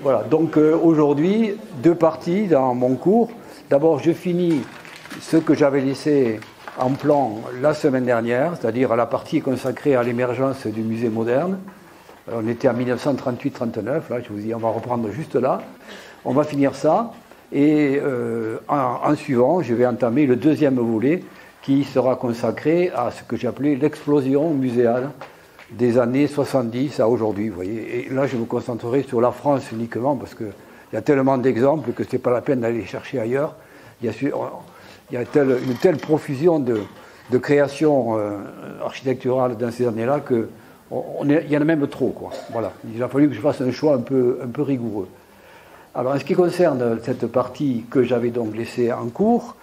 Voilà, donc aujourd'hui, deux parties dans mon cours. D'abord, je finis ce que j'avais laissé en plan la semaine dernière, c'est-à-dire la partie consacrée à l'émergence du musée moderne. On était en 1938-39, là je vous dis, on va reprendre juste là. On va finir ça, et en suivant, je vais entamer le deuxième volet qui sera consacré à ce que j'ai appelé l'explosion muséale des années 70 à aujourd'hui, vous voyez. Et là, je me concentrerai sur la France uniquement, parce qu'il y a tellement d'exemples que ce n'est pas la peine d'aller chercher ailleurs. Il y a une telle profusion de créations architecturales dans ces années-là qu'il y en a même trop, quoi. Voilà. Il a fallu que je fasse un choix un peu rigoureux. Alors, en ce qui concerne cette partie que j'avais donc laissée en cours,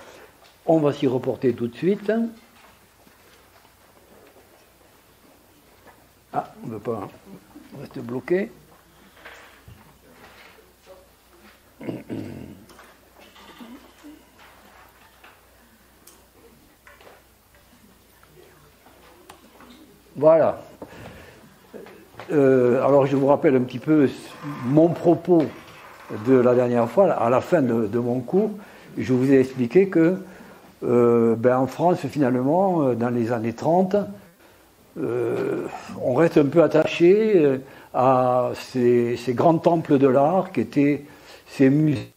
on va s'y reporter tout de suite. Ah, on ne veut pas rester bloqué. Voilà. Alors je vous rappelle un petit peu mon propos de la dernière fois, à la fin de mon cours. Je vous ai expliqué que en France, finalement, dans les années 30, on reste un peu attaché à ces grands temples de l'art qui étaient ces musées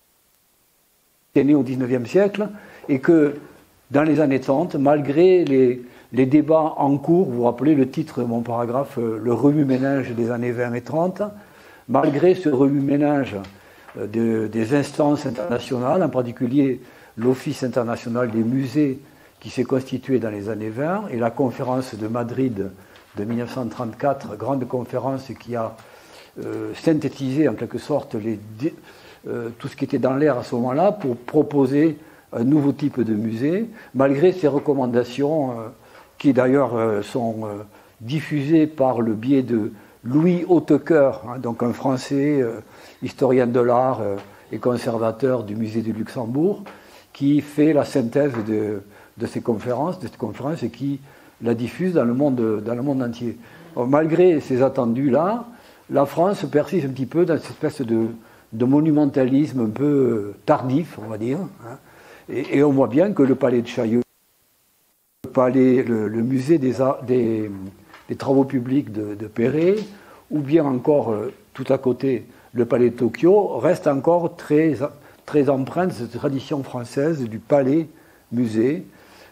nés au XIXe siècle, et que dans les années 30, malgré les débats en cours, vous vous rappelez le titre de mon paragraphe, le remue-ménage des années 20 et 30, malgré ce remue-ménage des instances internationales, en particulier l'Office international des musées qui s'est constitué dans les années 20, et la conférence de Madrid de 1934, grande conférence qui a synthétisé en quelque sorte tout ce qui était dans l'air à ce moment-là pour proposer un nouveau type de musée, malgré ces recommandations qui d'ailleurs sont diffusées par le biais de Louis Hautecoeur, donc un Français, historien de l'art et conservateur du musée du Luxembourg, qui fait la synthèse de cette conférence et qui la diffuse dans le monde entier. Alors, malgré ces attendus-là, la France persiste un petit peu dans cette espèce de monumentalisme un peu tardif, on va dire. Et on voit bien que le palais de Chaillot, le musée des travaux publics de Perret, ou bien encore tout à côté le palais de Tokyo, reste encore très empreint de cette tradition française du palais-musée,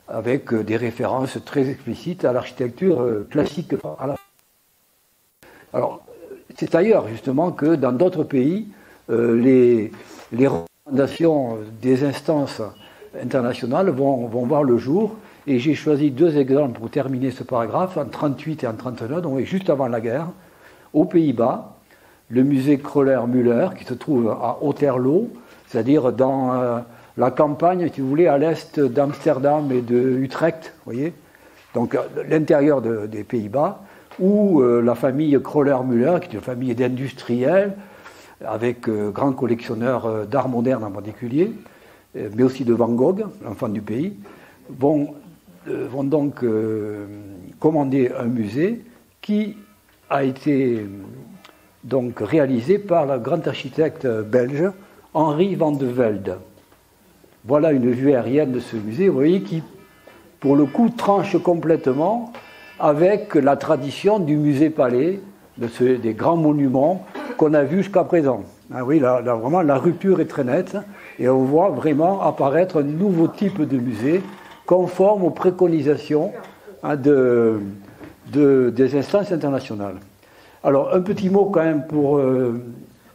avec des références très explicites à l'architecture classique. Alors, c'est ailleurs, justement, que dans d'autres pays, les recommandations des instances internationales vont voir le jour. Et j'ai choisi deux exemples pour terminer ce paragraphe, en 1938 et en 1939, donc juste avant la guerre, aux Pays-Bas, le musée Kröller-Müller, qui se trouve à Otterlo, c'est-à-dire dans la campagne, si vous voulez, à l'est d'Amsterdam et de Utrecht, vous voyez, donc l'intérieur des Pays-Bas, où la famille Kröller-Müller, qui est une famille d'industriels, avec grands collectionneurs d'art moderne en particulier, mais aussi de Van Gogh, l'enfant du pays, vont donc commander un musée qui a été donc réalisé par le grand architecte belge Henri van de Velde. Voilà une vue aérienne de ce musée, vous voyez, qui, pour le coup, tranche complètement avec la tradition du musée-palais, des grands monuments qu'on a vus jusqu'à présent. Ah oui, là, vraiment, la rupture est très nette, et on voit vraiment apparaître un nouveau type de musée conforme aux préconisations des instances internationales. Alors, un petit mot quand même pour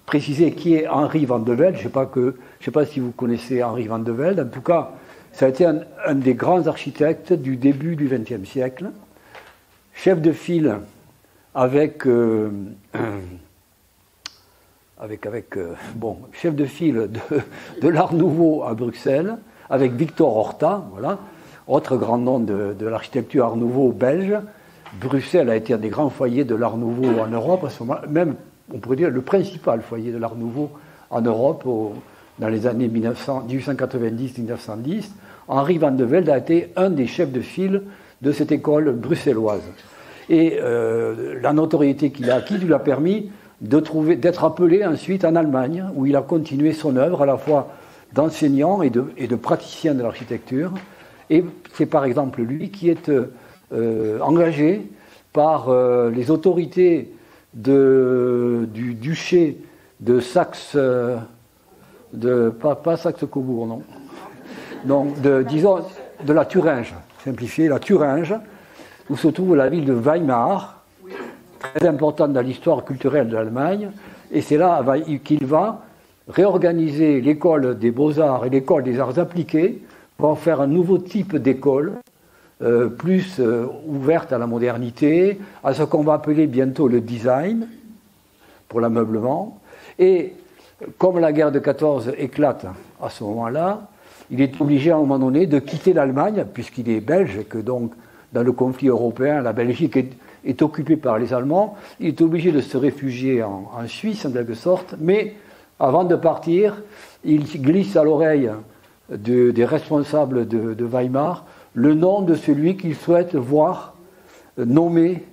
préciser qui est Henri van de Velde. Je ne sais pas si vous connaissez Henri van de Velde. En tout cas, ça a été un des grands architectes du début du XXe siècle, chef de file chef de file de l'Art Nouveau à Bruxelles, avec Victor Horta, voilà, autre grand nom de l'architecture Art Nouveau belge. Bruxelles a été un des grands foyers de l'Art Nouveau en Europe, à ce moment, même, on pourrait dire, le principal foyer de l'Art Nouveau en Europe dans les années 1890-1910. Henri van de Velde a été un des chefs de file de cette école bruxelloise. Et la notoriété qu'il a acquise lui a permis d'être appelé ensuite en Allemagne, où il a continué son œuvre à la fois d'enseignant et de praticien de l'architecture. Et c'est par exemple lui qui est engagé par les autorités du duché de Saxe, pas Saxe-Cobourg, non. Donc, disons, de la Thuringe, simplifié, la Thuringe, où se trouve la ville de Weimar, très importante dans l'histoire culturelle de l'Allemagne, et c'est là qu'il va réorganiser l'école des beaux-arts et l'école des arts appliqués pour en faire un nouveau type d'école, plus ouverte à la modernité, à ce qu'on va appeler bientôt le design, pour l'ameublement. Et comme la guerre de 14 éclate à ce moment-là, il est obligé à un moment donné de quitter l'Allemagne, puisqu'il est belge, et que donc dans le conflit européen, la Belgique est occupée par les Allemands. Il est obligé de se réfugier en Suisse, en quelque sorte, mais avant de partir, il glisse à l'oreille des responsables de Weimar le nom de celui qu'il souhaite voir nommé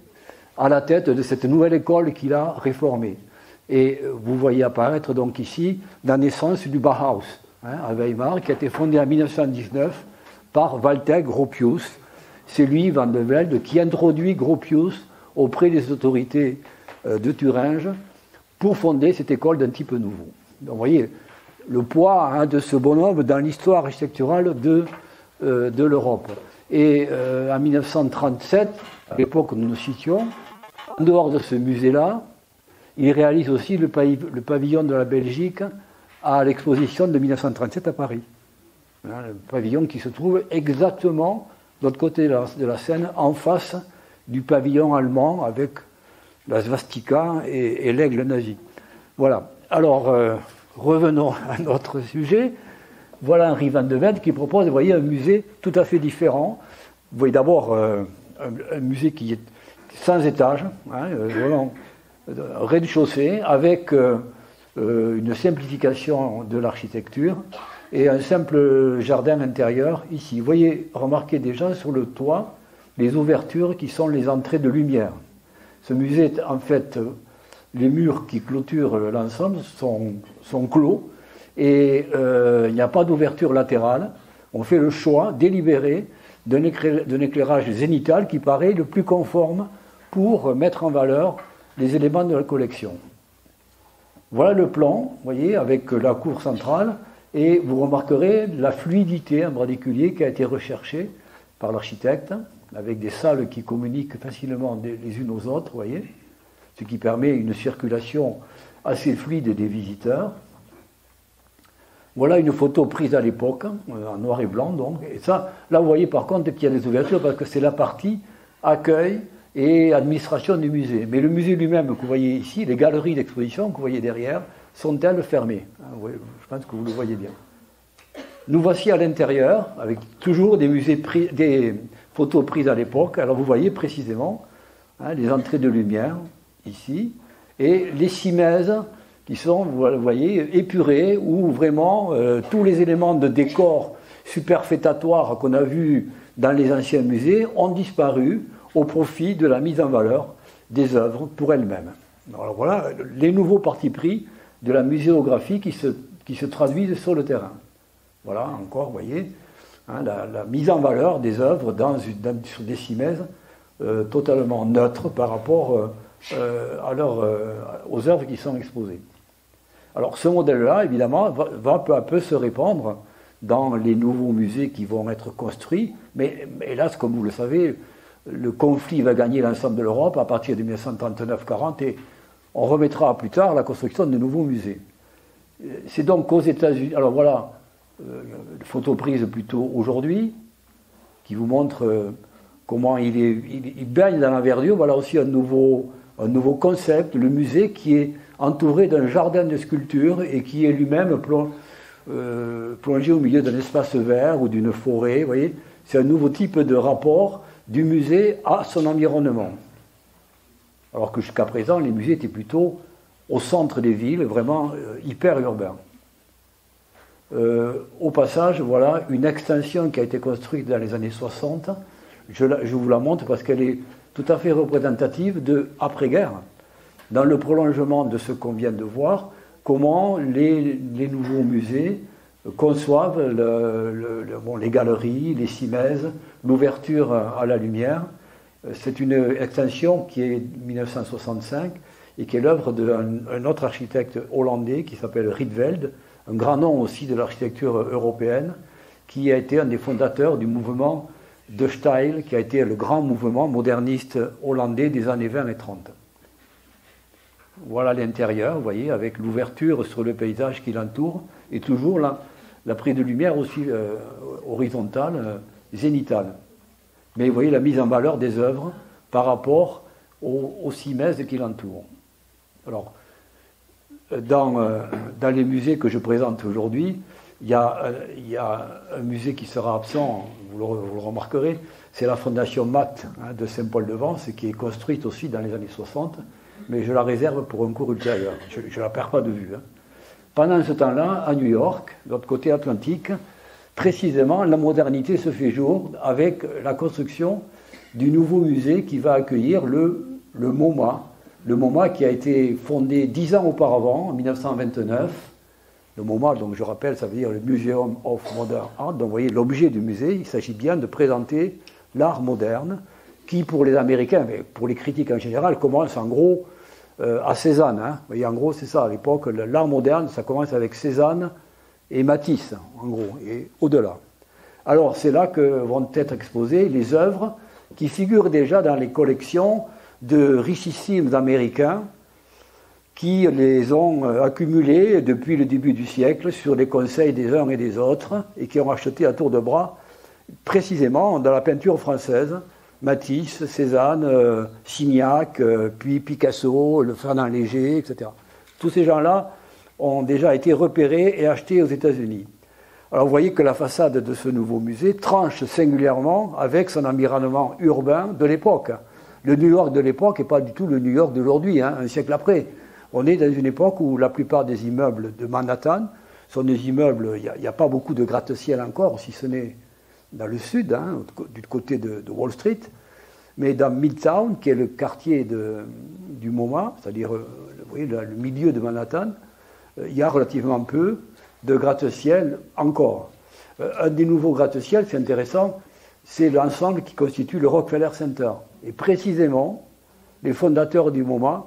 à la tête de cette nouvelle école qu'il a réformée. Et vous voyez apparaître donc ici la naissance du Bauhaus, à Weimar, qui a été fondé en 1919 par Walter Gropius. C'est lui, Van de Velde, qui introduit Gropius auprès des autorités de Thuringe pour fonder cette école d'un type nouveau. Donc vous voyez le poids de ce bonhomme dans l'histoire architecturale de l'Europe. Et en 1937, à l'époque où nous nous situons, en dehors de ce musée-là, il réalise aussi le pavillon de la Belgique à l'exposition de 1937 à Paris. Le pavillon qui se trouve exactement de l'autre côté de la Seine, en face du pavillon allemand avec la swastika et l'aigle nazi. Voilà. Alors, revenons à notre sujet. Voilà Henri Van de Velde qui propose, vous voyez, un musée tout à fait différent. Vous voyez d'abord un musée qui est sans étage, vraiment rez-de-chaussée, avec une simplification de l'architecture et un simple jardin intérieur ici. Vous voyez, remarquez déjà sur le toit les ouvertures qui sont les entrées de lumière. Ce musée, en fait, les murs qui clôturent l'ensemble sont clos et il n'y a pas d'ouverture latérale. On fait le choix délibéré d'un éclairage zénithal qui paraît le plus conforme pour mettre en valeur les éléments de la collection. Voilà le plan, vous voyez, avec la cour centrale, et vous remarquerez la fluidité en particulier qui a été recherchée par l'architecte, avec des salles qui communiquent facilement les unes aux autres, vous voyez, ce qui permet une circulation assez fluide des visiteurs. Voilà une photo prise à l'époque, en noir et blanc donc, et ça, là vous voyez par contre qu'il y a des ouvertures parce que c'est la partie accueil et administration du musée. Mais le musée lui-même que vous voyez ici, les galeries d'exposition que vous voyez derrière, sont-elles fermées? Je pense que vous le voyez bien. Nous voici à l'intérieur, avec toujours des photos prises à l'époque. Alors vous voyez précisément les entrées de lumière, ici, et les simèses qui sont, vous voyez, épurées, où vraiment tous les éléments de décor superfétatoire qu'on a vus dans les anciens musées ont disparu au profit de la mise en valeur des œuvres pour elles-mêmes. Alors voilà les nouveaux partis pris de la muséographie qui se traduisent sur le terrain. Voilà encore, vous voyez, la mise en valeur des œuvres sur des simèses totalement neutres par rapport aux œuvres qui sont exposées. Alors ce modèle-là, évidemment, va peu à peu se répandre dans les nouveaux musées qui vont être construits, mais hélas, comme vous le savez, le conflit va gagner l'ensemble de l'Europe à partir de 1939-40 et on remettra plus tard la construction de nouveaux musées. C'est donc aux États-Unis. Alors voilà, une photo prise plutôt aujourd'hui, qui vous montre comment il baigne dans la verdure. Voilà aussi un nouveau concept, le musée qui est entouré d'un jardin de sculptures et qui est lui-même plongé au milieu d'un espace vert ou d'une forêt. Vous voyez, c'est un nouveau type de rapport du musée à son environnement. Alors que jusqu'à présent, les musées étaient plutôt au centre des villes, vraiment hyper urbains. Au passage, voilà une extension qui a été construite dans les années 60. Je vous la montre parce qu'elle est tout à fait représentative de après-guerre. dans le prolongement de ce qu'on vient de voir, comment les nouveaux musées conçoivent les galeries, les simèses, l'ouverture à la lumière. C'est une extension qui est 1965 et qui est l'œuvre d'un autre architecte hollandais qui s'appelle Rietveld, un grand nom aussi de l'architecture européenne, qui a été un des fondateurs du mouvement de Stijl, qui a été le grand mouvement moderniste hollandais des années 20 et 30. Voilà l'intérieur, vous voyez, avec l'ouverture sur le paysage qui l'entoure, et toujours la prise de lumière aussi horizontale, zénithale. Mais vous voyez la mise en valeur des œuvres par rapport aux simèses qui l'entourent. Alors, dans les musées que je présente aujourd'hui, il y a un musée qui sera absent, vous le remarquerez, c'est la Fondation Math de Saint-Paul-de-Vence, qui est construite aussi dans les années 60, mais je la réserve pour un cours ultérieur. Je ne la perds pas de vue. Pendant ce temps-là, à New York, de l'autre côté atlantique, précisément, la modernité se fait jour avec la construction du nouveau musée qui va accueillir le MoMA. Le MoMA qui a été fondé 10 ans auparavant, en 1929. Le MoMA, donc je rappelle, ça veut dire le Museum of Modern Art. Donc vous voyez, l'objet du musée, il s'agit bien de présenter l'art moderne, qui pour les Américains, mais pour les critiques en général, commence en gros à Cézanne. Vous voyez, en gros, c'est ça, à l'époque, l'art moderne, ça commence avec Cézanne et Matisse, en gros, et au-delà. Alors, c'est là que vont être exposées les œuvres qui figurent déjà dans les collections de richissimes Américains qui les ont accumulées depuis le début du siècle sur les conseils des uns et des autres et qui ont acheté à tour de bras, précisément dans la peinture française, Matisse, Cézanne, Signac, puis Picasso, le Fernand Léger, etc. Tous ces gens-là ont déjà été repérés et achetés aux États-Unis. Alors vous voyez que la façade de ce nouveau musée tranche singulièrement avec son environnement urbain de l'époque. Le New York de l'époque n'est pas du tout le New York d'aujourd'hui, un siècle après. On est dans une époque où la plupart des immeubles de Manhattan sont des immeubles, il n'y a pas beaucoup de gratte-ciel encore, si ce n'est dans le sud, du côté de Wall Street, mais dans Midtown, qui est le quartier du MoMA, c'est-à-dire vous voyez, le milieu de Manhattan, il y a relativement peu de gratte-ciel encore. Un des nouveaux gratte-ciel, c'est intéressant, c'est l'ensemble qui constitue le Rockefeller Center. Et précisément, les fondateurs du MoMA,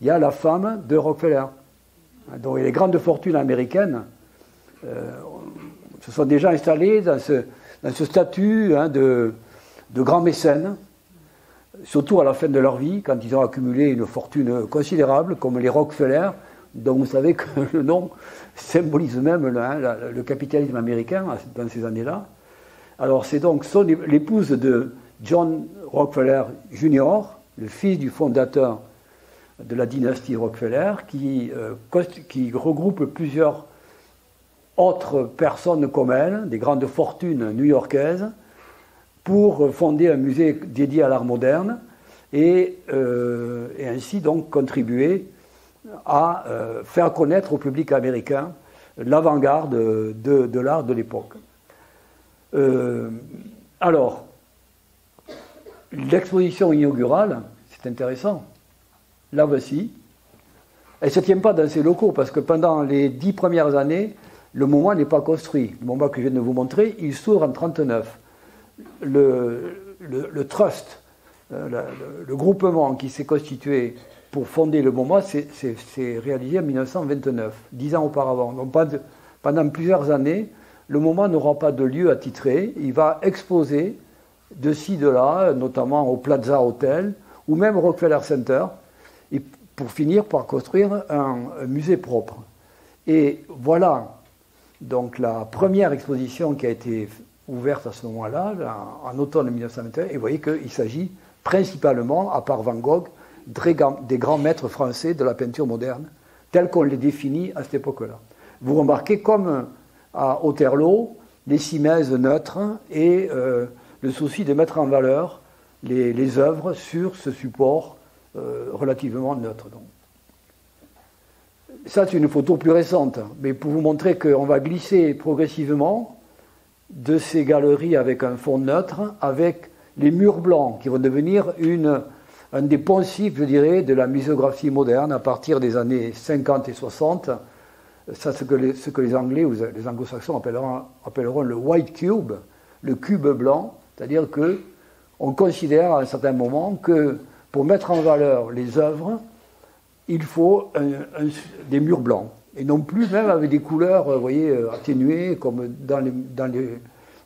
il y a la femme de Rockefeller. Donc les grandes fortunes américaines se sont déjà installées dans ce statut de grands mécènes, surtout à la fin de leur vie, quand ils ont accumulé une fortune considérable, comme les Rockefeller, dont vous savez que le nom symbolise même le capitalisme américain dans ces années-là. Alors c'est donc l'épouse de John Rockefeller Jr., le fils du fondateur de la dynastie Rockefeller, qui regroupe plusieurs autres personnes comme elle, des grandes fortunes new-yorkaises, pour fonder un musée dédié à l'art moderne et ainsi donc contribuer à faire connaître au public américain l'avant-garde de l'art de l'époque. Alors, l'exposition inaugurale, c'est intéressant. Là voici. Elle ne se tient pas dans ces locaux parce que pendant les 10 premières années, le MoMA n'est pas construit. Le MoMA que je viens de vous montrer, il s'ouvre en 1939. Le trust, le groupement qui s'est constitué pour fonder le MoMA, c'est réalisé en 1929, 10 ans auparavant. Donc pendant plusieurs années, le MoMA n'aura pas de lieu attitré. Il va exposer de ci, de là, notamment au Plaza Hotel ou même au Rockefeller Center, et pour finir par construire un musée propre. Et voilà donc la première exposition qui a été ouverte à ce moment-là, en automne 1921, et vous voyez qu'il s'agit principalement, à part Van Gogh, des grands maîtres français de la peinture moderne, tels qu'on les définit à cette époque-là. Vous remarquez comme à Otterlo, les simèses neutres et le souci de mettre en valeur les œuvres sur ce support relativement neutre. Donc. Ça, c'est une photo plus récente, mais pour vous montrer qu'on va glisser progressivement de ces galeries avec un fond neutre, avec les murs blancs qui vont devenir un des poncifs, je dirais, de la muséographie moderne à partir des années 50 et 60. Ça, ce que les Anglais ou les Anglo-Saxons appelleront le white cube, le cube blanc, c'est-à-dire qu'on considère à un certain moment que pour mettre en valeur les œuvres, il faut des murs blancs, et non plus même avec des couleurs, vous voyez, atténuées comme dans les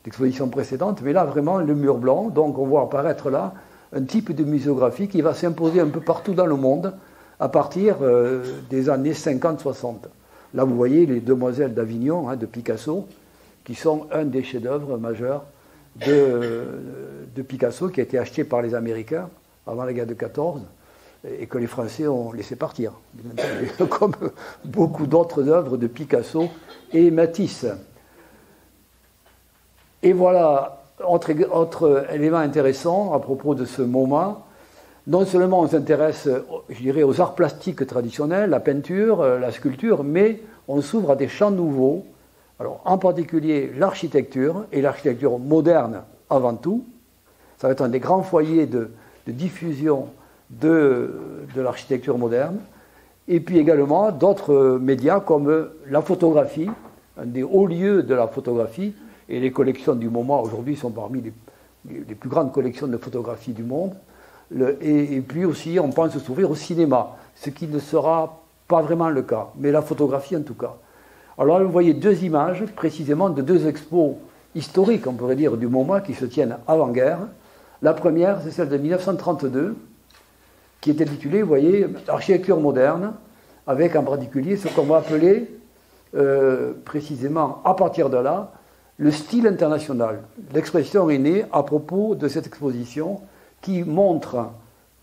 expositions précédentes, mais là vraiment le mur blanc. Donc on voit apparaître là un type de muséographie qui va s'imposer un peu partout dans le monde à partir des années 50-60. Là vous voyez les Demoiselles d'Avignon de Picasso, qui sont un des chefs-d'œuvre majeurs de Picasso, qui a été acheté par les Américains avant la guerre de 14 et que les Français ont laissé partir, comme beaucoup d'autres œuvres de Picasso et Matisse. Et voilà, autre élément intéressant à propos de ce MoMA, non seulement on s'intéresse, je dirais, aux arts plastiques traditionnels, la peinture, la sculpture, mais on s'ouvre à des champs nouveaux, alors en particulier l'architecture, et l'architecture moderne avant tout. Ça va être un des grands foyers de diffusion de l'architecture moderne, et puis également d'autres médias comme la photographie, un des hauts lieux de la photographie, et les collections du MoMA aujourd'hui sont parmi les plus grandes collections de photographie du monde. Et puis aussi, on pense s'ouvrir au cinéma, ce qui ne sera pas vraiment le cas, mais la photographie en tout cas. Alors là, vous voyez deux images, précisément de deux expos historiques, on pourrait dire, du MoMA qui se tiennent avant-guerre. La première, c'est celle de 1932, qui est intitulée, vous voyez, Architecture moderne, avec en particulier ce qu'on va appeler, précisément à partir de là, le style international. L'expression est née à propos de cette exposition qui montre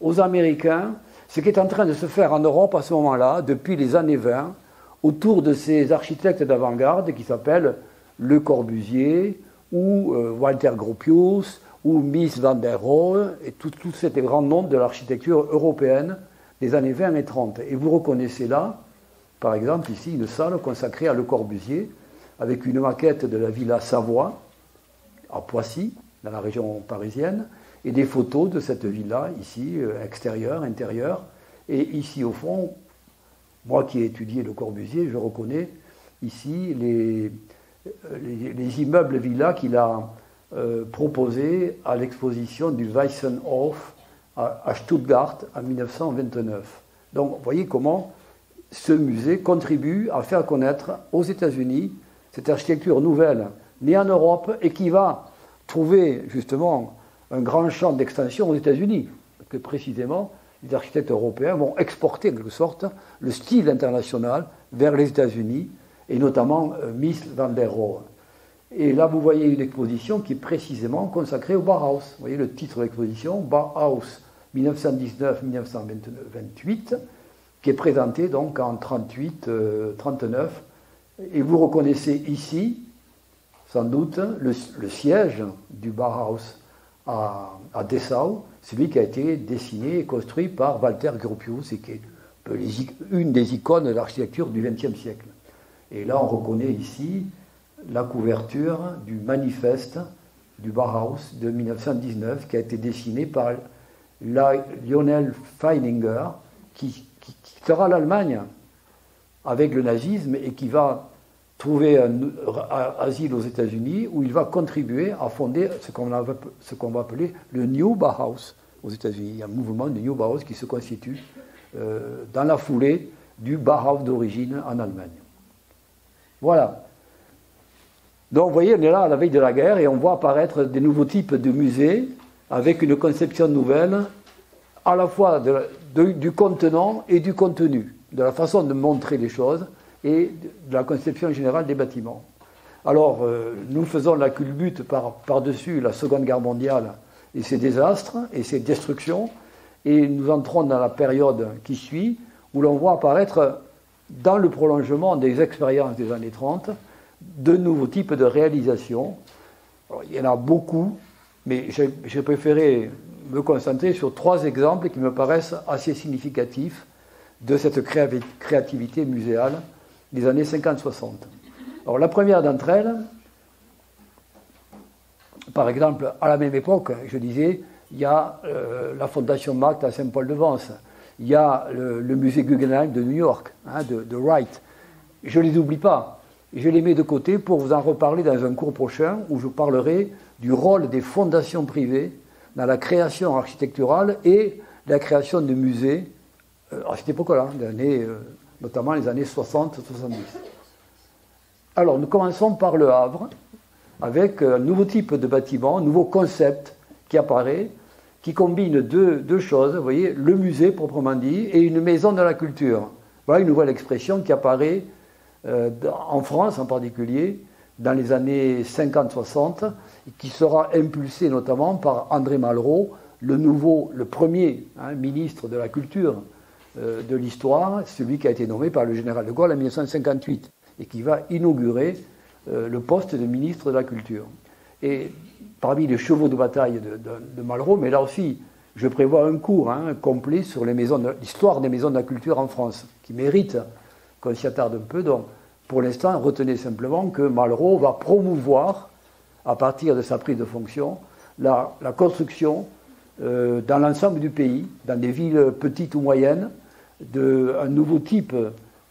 aux Américains ce qui est en train de se faire en Europe à ce moment-là, depuis les années 20, autour de ces architectes d'avant-garde qui s'appellent Le Corbusier, ou Walter Gropius, ou Mies van der Rohe, et tous ces grands noms de l'architecture européenne des années 20 et 30. Et vous reconnaissez là, par exemple, ici, une salle consacrée à Le Corbusier, avec une maquette de la Villa Savoie, à Poissy, dans la région parisienne, et des photos de cette villa, ici, extérieure, intérieure. Et ici, au fond, moi qui ai étudié Le Corbusier, je reconnais ici les immeubles villas qu'il a proposés à l'exposition du Weissenhof à Stuttgart en 1929. Donc, vous voyez comment ce musée contribue à faire connaître aux États-Unis cette architecture nouvelle, née en Europe, et qui va trouver justement un grand champ d'extension aux États-Unis, que précisément les architectes européens vont exporter en quelque sorte le style international vers les États-Unis, et notamment Mies van der Rohe. Et là, vous voyez une exposition qui est précisément consacrée au Bauhaus. Vous voyez le titre de l'exposition, Bauhaus 1919-1928, qui est présenté donc en 38-39. Et vous reconnaissez ici, sans doute, le siège du Bauhaus à Dessau, celui qui a été dessiné et construit par Walter Gropius et qui est une des icônes de l'architecture du XXe siècle. Et là, on reconnaît ici la couverture du manifeste du Bauhaus de 1919 qui a été dessiné par Lionel Feininger, qui quittera l'Allemagne avec le nazisme et qui va trouver un asile aux États-Unis où il va contribuer à fonder ce qu'on va appeler le New Bauhaus aux États-Unis. Il y a un mouvement de New Bauhaus qui se constitue dans la foulée du Bauhaus d'origine en Allemagne. Voilà. Donc vous voyez, on est là à la veille de la guerre et on voit apparaître des nouveaux types de musées avec une conception nouvelle à la fois du contenant et du contenu, de la façon de montrer les choses et de la conception générale des bâtiments. Alors, nous faisons la culbute par-dessus la Seconde Guerre mondiale et ses désastres et ses destructions, et nous entrons dans la période qui suit, où l'on voit apparaître, dans le prolongement des expériences des années 30, de nouveaux types de réalisations. Alors, il y en a beaucoup, mais j'ai préféré me concentrer sur 3 exemples qui me paraissent assez significatifs de cette créativité muséale des années 50-60. Alors la première d'entre elles, par exemple, à la même époque, je disais, il y a la Fondation Marx à Saint-Paul-de-Vence, il y a le musée Guggenheim de New York, hein, de Wright. Je ne les oublie pas. Je les mets de côté pour vous en reparler dans un cours prochain où je parlerai du rôle des fondations privées dans la création architecturale et la création de musées à cette époque-là, notamment les années 60-70. Alors, nous commençons par Le Havre, avec un nouveau type de bâtiment, un nouveau concept qui apparaît, qui combine deux choses, vous voyez, le musée proprement dit et une maison de la culture. Voilà une nouvelle expression qui apparaît en France en particulier, dans les années 50-60, et qui sera impulsée notamment par André Malraux, le premier ministre de la culture de l'histoire, celui qui a été nommé par le général de Gaulle en 1958, et qui va inaugurer le poste de ministre de la Culture. Et parmi les chevaux de bataille de Malraux, mais là aussi, je prévois un cours complet sur l'histoire des maisons de la culture en France, qui mérite qu'on s'y attarde un peu. Donc, pour l'instant, retenez simplement que Malraux va promouvoir, à partir de sa prise de fonction, la construction dans l'ensemble du pays, dans des villes petites ou moyennes, d'un nouveau type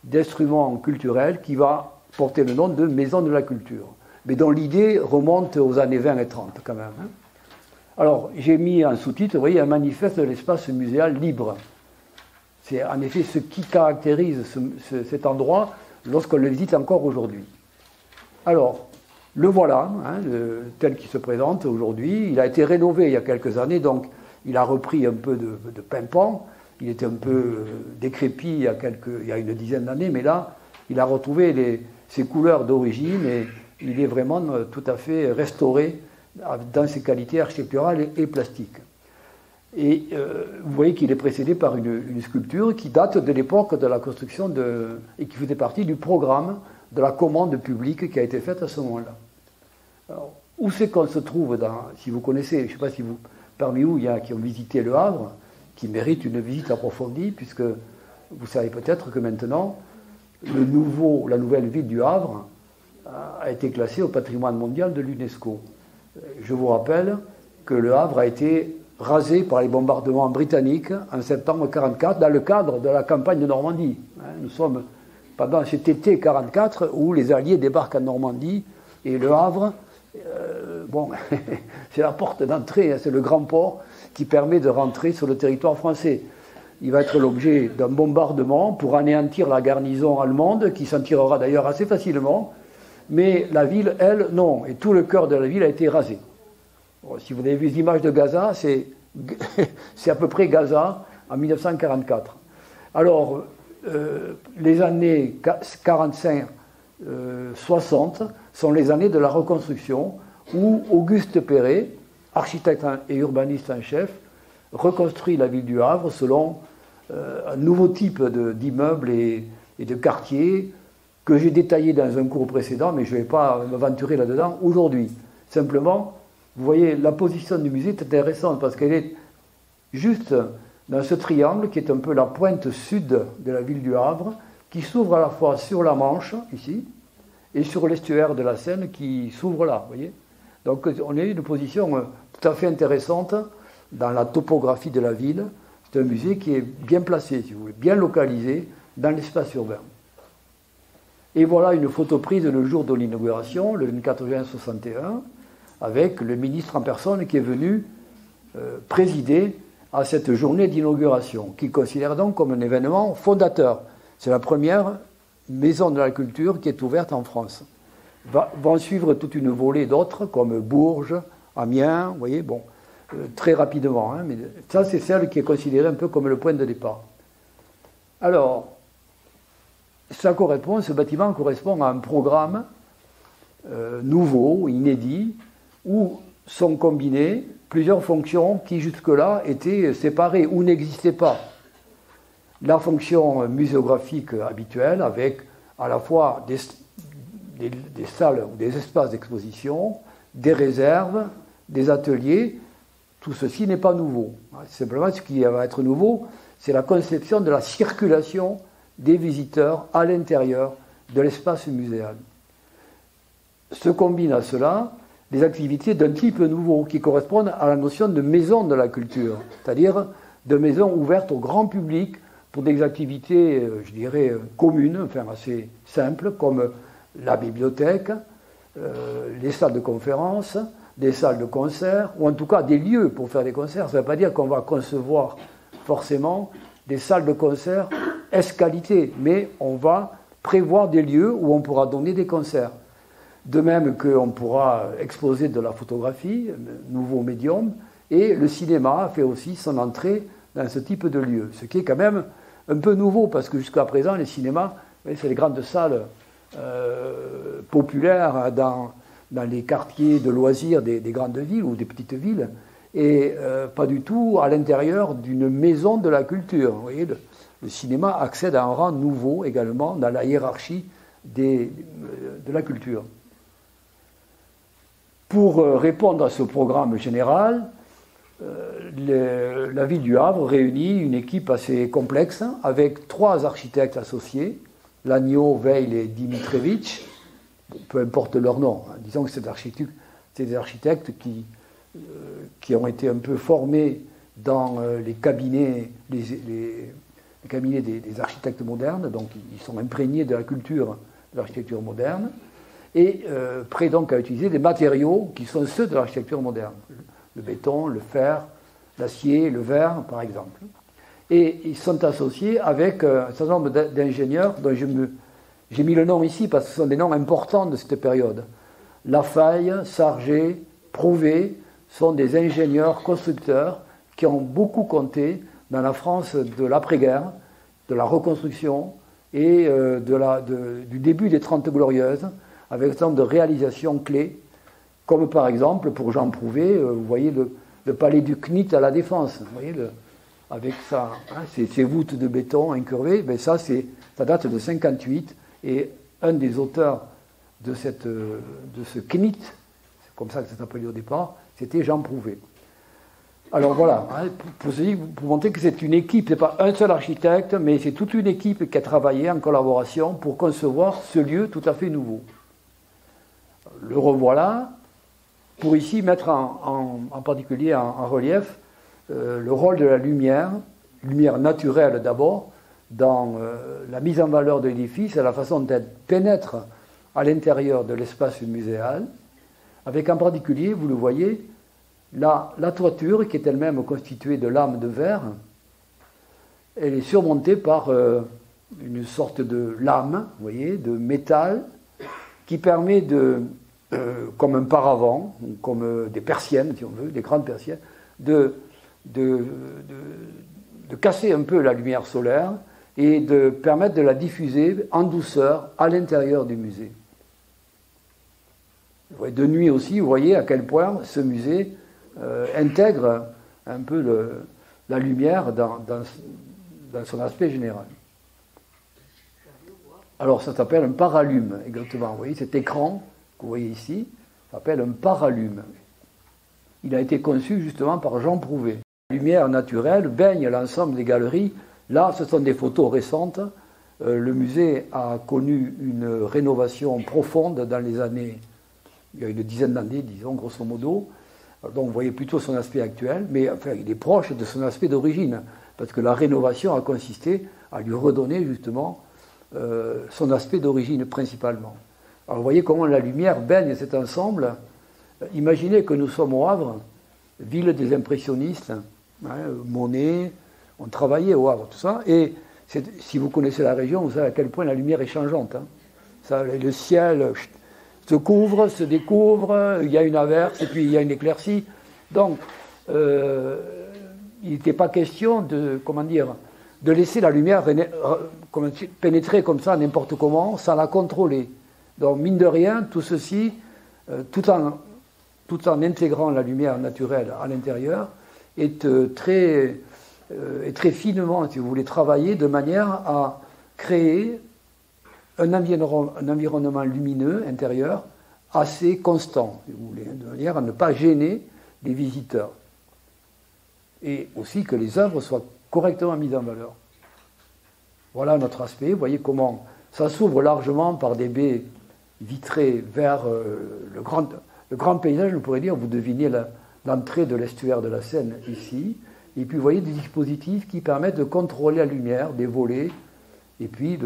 d'instrument culturel qui va porter le nom de maison de la culture, mais dont l'idée remonte aux années 20 et 30 quand même. Alors, j'ai mis en sous-titre, vous voyez, un manifeste de l'espace muséal libre. C'est en effet ce qui caractérise cet endroit lorsqu'on le visite encore aujourd'hui. Alors, le voilà, tel qu'il se présente aujourd'hui. Il a été rénové il y a quelques années, donc il a repris un peu de pimpant. Il était un peu décrépit il y a une dizaine d'années, mais là, il a retrouvé ses couleurs d'origine et il est vraiment tout à fait restauré dans ses qualités architecturales et plastiques. Et vous voyez qu'il est précédé par une sculpture qui date de l'époque de la construction et qui faisait partie du programme de la commande publique qui a été faite à ce moment-là. Alors, où c'est qu'on se trouve si vous connaissez, je ne sais pas si parmi vous il y a qui ont visité Le Havre, qui mérite une visite approfondie, puisque vous savez peut-être que maintenant, la nouvelle ville du Havre a été classée au patrimoine mondial de l'UNESCO. Je vous rappelle que Le Havre a été rasé par les bombardements britanniques en septembre 1944 dans le cadre de la campagne de Normandie. Nous sommes pendant cet été 1944 où les Alliés débarquent en Normandie et Le Havre, c'est la porte d'entrée, c'est le grand port qui permet de rentrer sur le territoire français. Il va être l'objet d'un bombardement pour anéantir la garnison allemande, qui s'en tirera d'ailleurs assez facilement, mais la ville, elle, non. Et tout le cœur de la ville a été rasé. Bon, si vous avez vu les images de Gaza, c'est à peu près Gaza en 1944. Alors, les années 45-60 sont les années de la reconstruction où Auguste Perret, architecte et urbaniste en chef, reconstruit la ville du Havre selon un nouveau type d'immeubles et de quartiers que j'ai détaillé dans un cours précédent, mais je ne vais pas m'aventurer là-dedans aujourd'hui. Simplement, vous voyez, la position du musée est intéressante parce qu'elle est juste dans ce triangle qui est un peu la pointe sud de la ville du Havre, qui s'ouvre à la fois sur la Manche, ici, et sur l'estuaire de la Seine qui s'ouvre là, vous voyez. Donc on a une position tout à fait intéressante dans la topographie de la ville. C'est un musée qui est bien placé, si vous voulez, bien localisé dans l'espace urbain. Et voilà une photo prise le jour de l'inauguration, le 24 juin 1961, avec le ministre en personne qui est venu présider à cette journée d'inauguration, qu'il considère donc comme un événement fondateur. C'est la première maison de la culture qui est ouverte en France. Vont suivre toute une volée d'autres, comme Bourges, Amiens, vous voyez, bon, très rapidement. Mais ça, c'est celle qui est considérée un peu comme le point de départ. Alors, ce bâtiment correspond à un programme nouveau, inédit, où sont combinées plusieurs fonctions qui jusque-là étaient séparées ou n'existaient pas. La fonction muséographique habituelle, avec à la fois des salles ou des espaces d'exposition, des réserves, des ateliers, tout ceci n'est pas nouveau. Simplement, ce qui va être nouveau, c'est la conception de la circulation des visiteurs à l'intérieur de l'espace muséal. Se combine à cela des activités d'un type nouveau qui correspondent à la notion de maison de la culture, c'est-à-dire de maison ouverte au grand public pour des activités, je dirais, communes, enfin assez simples, comme la bibliothèque, les salles de conférence, des salles de concert, ou en tout cas des lieux pour faire des concerts. Ça ne veut pas dire qu'on va concevoir forcément des salles de concert ès-qualité, mais on va prévoir des lieux où on pourra donner des concerts. De même qu'on pourra exposer de la photographie, nouveau médium, et le cinéma fait aussi son entrée dans ce type de lieu. Ce qui est quand même un peu nouveau, parce que jusqu'à présent, les cinémas, c'est les grandes salles populaires dans les quartiers de loisirs des grandes villes ou des petites villes, et pas du tout à l'intérieur d'une maison de la culture. Vous voyez, le cinéma accède à un rang nouveau également dans la hiérarchie de la culture. Pour répondre à ce programme général, la ville du Havre réunit une équipe assez complexe avec 3 architectes associés, Lagneau, Veil et Dimitrevitch, peu importe leur nom. Hein. Disons que c'est des architectes qui ont été un peu formés dans les cabinets, les cabinets des architectes modernes, donc ils sont imprégnés de la culture de l'architecture moderne, et prêts donc à utiliser des matériaux qui sont ceux de l'architecture moderne. Le béton, le fer, l'acier, le verre, par exemple. Et ils sont associés avec un certain nombre d'ingénieurs dont j'ai mis le nom ici parce que ce sont des noms importants de cette période. Lafaille, Sarget, Prouvé sont des ingénieurs constructeurs qui ont beaucoup compté dans la France de l'après-guerre, de la reconstruction et du début des 30 Glorieuses, avec un certain nombre de réalisations clés, comme par exemple, pour Jean Prouvé, vous voyez le palais du CNIT à la Défense, vous voyez, avec ça, hein, ces voûtes de béton incurvées, ben ça date de 58, et un des auteurs de ce CNIT, c'est comme ça que ça s'appelait au départ, c'était Jean Prouvé. Alors voilà, hein, pour montrer que c'est une équipe, ce n'est pas un seul architecte, mais c'est toute une équipe qui a travaillé en collaboration pour concevoir ce lieu tout à fait nouveau. Le revoilà, pour ici mettre en particulier en relief le rôle de la lumière naturelle d'abord, dans la mise en valeur de l'édifice et la façon dont elle pénètre à l'intérieur de l'espace muséal, avec en particulier, vous le voyez, la toiture qui est elle-même constituée de lames de verre, elle est surmontée par une sorte de lame, vous voyez, de métal, qui permet comme un paravent, comme des persiennes, si on veut, des grandes persiennes, de casser un peu la lumière solaire et de permettre de la diffuser en douceur à l'intérieur du musée. De nuit aussi, vous voyez à quel point ce musée intègre un peu la lumière dans son aspect général. Alors ça s'appelle un paralume, exactement. Vous voyez cet écran que vous voyez ici, s'appelle un paralume. Il a été conçu justement par Jean Prouvé. La lumière naturelle baigne l'ensemble des galeries. Là, ce sont des photos récentes. Le musée a connu une rénovation profonde dans les années, il y a une dizaine d'années, disons, grosso modo. Donc vous voyez plutôt son aspect actuel, mais enfin, il est proche de son aspect d'origine, parce que la rénovation a consisté à lui redonner justement son aspect d'origine principalement. Alors vous voyez comment la lumière baigne cet ensemble. Imaginez que nous sommes au Havre, ville des impressionnistes, hein, Monet, on travaillait au Havre, tout ça, et si vous connaissez la région, vous savez à quel point la lumière est changeante. Hein. Ça, le ciel se couvre, se découvre, il y a une averse, et puis il y a une éclaircie. Donc, il n'était pas question de laisser la lumière pénétrer comme ça n'importe comment, sans la contrôler. Donc, mine de rien, tout ceci, tout en intégrant la lumière naturelle à l'intérieur, est très finement, si vous voulez, travaillé de manière à créer un environnement lumineux intérieur assez constant, si vous voulez, de manière à ne pas gêner les visiteurs. Et aussi que les œuvres soient correctement mises en valeur. Voilà notre aspect. Vous voyez comment ça s'ouvre largement par des baies vitrées vers le grand paysage, on pourrait dire, vous devinez l'entrée de l'estuaire de la Seine ici, et puis vous voyez des dispositifs qui permettent de contrôler la lumière, des volets, et puis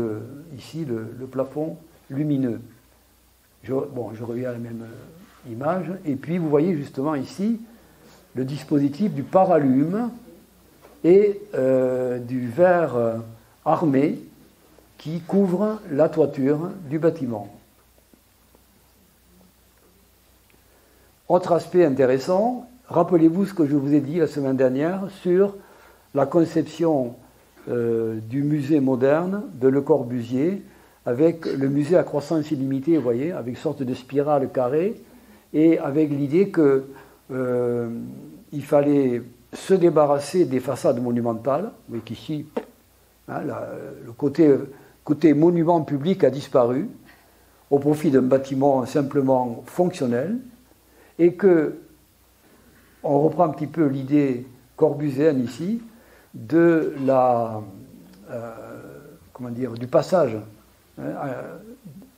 ici le plafond lumineux. Je reviens à la même image, et puis vous voyez justement ici le dispositif du paralume et du verre armé qui couvre la toiture du bâtiment. Autre aspect intéressant, rappelez-vous ce que je vous ai dit la semaine dernière sur la conception du musée moderne de Le Corbusier, avec le musée à croissance illimitée, vous voyez, avec une sorte de spirale carrée, et avec l'idée qu'il fallait se débarrasser des façades monumentales, mais qu'ici, hein, le côté monument public a disparu, au profit d'un bâtiment simplement fonctionnel, et que on reprend un petit peu l'idée corbusienne ici de du passage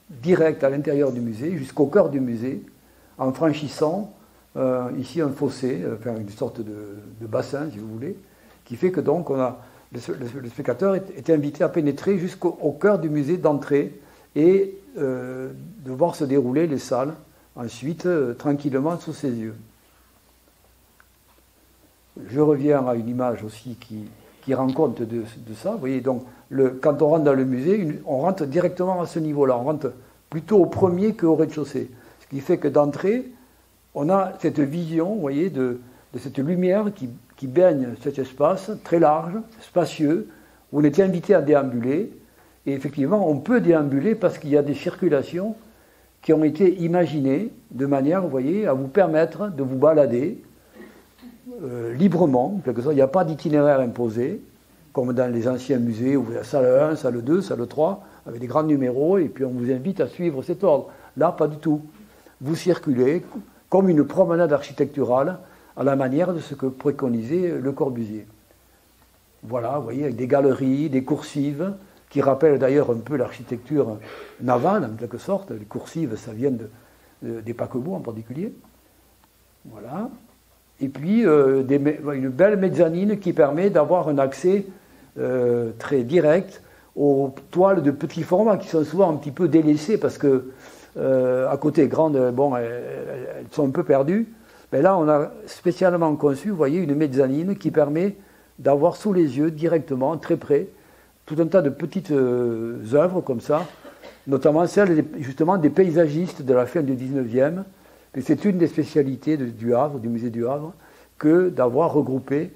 direct à l'intérieur du musée, jusqu'au cœur du musée, en franchissant ici un fossé, une sorte de bassin, si vous voulez, qui fait que donc le spectateur est invité à pénétrer jusqu'au cœur du musée d'entrée et de voir se dérouler les salles ensuite tranquillement sous ses yeux. Je reviens à une image aussi qui rend compte de ça. Vous voyez, donc, quand on rentre dans le musée, on rentre directement à ce niveau-là. On rentre plutôt au premier qu'au rez-de-chaussée. Ce qui fait que d'entrée, on a cette vision, vous voyez, de cette lumière qui baigne cet espace très large, spacieux, où on est invité à déambuler. Et effectivement, on peut déambuler parce qu'il y a des circulations qui ont été imaginées de manière, vous voyez, à vous permettre de vous balader librement. En quelque sorte, il n'y a pas d'itinéraire imposé, comme dans les anciens musées où il y a salle 1, salle 2, salle 3, avec des grands numéros, et puis on vous invite à suivre cet ordre. Là, pas du tout. Vous circulez comme une promenade architecturale à la manière de ce que préconisait Le Corbusier. Voilà, vous voyez, avec des galeries, des coursives, qui rappellent d'ailleurs un peu l'architecture navale, en quelque sorte. Les coursives, ça vient des paquebots en particulier. Voilà. Et puis, une belle mezzanine qui permet d'avoir un accès très direct aux toiles de petit format qui sont souvent un petit peu délaissées parce que, à côté, grandes, elles sont un peu perdues. Mais là, on a spécialement conçu, vous voyez, une mezzanine qui permet d'avoir sous les yeux, directement, très près, tout un tas de petites œuvres comme ça, notamment celles justement des paysagistes de la fin du 19e. Et c'est une des spécialités du Havre, du musée du Havre, que d'avoir regroupé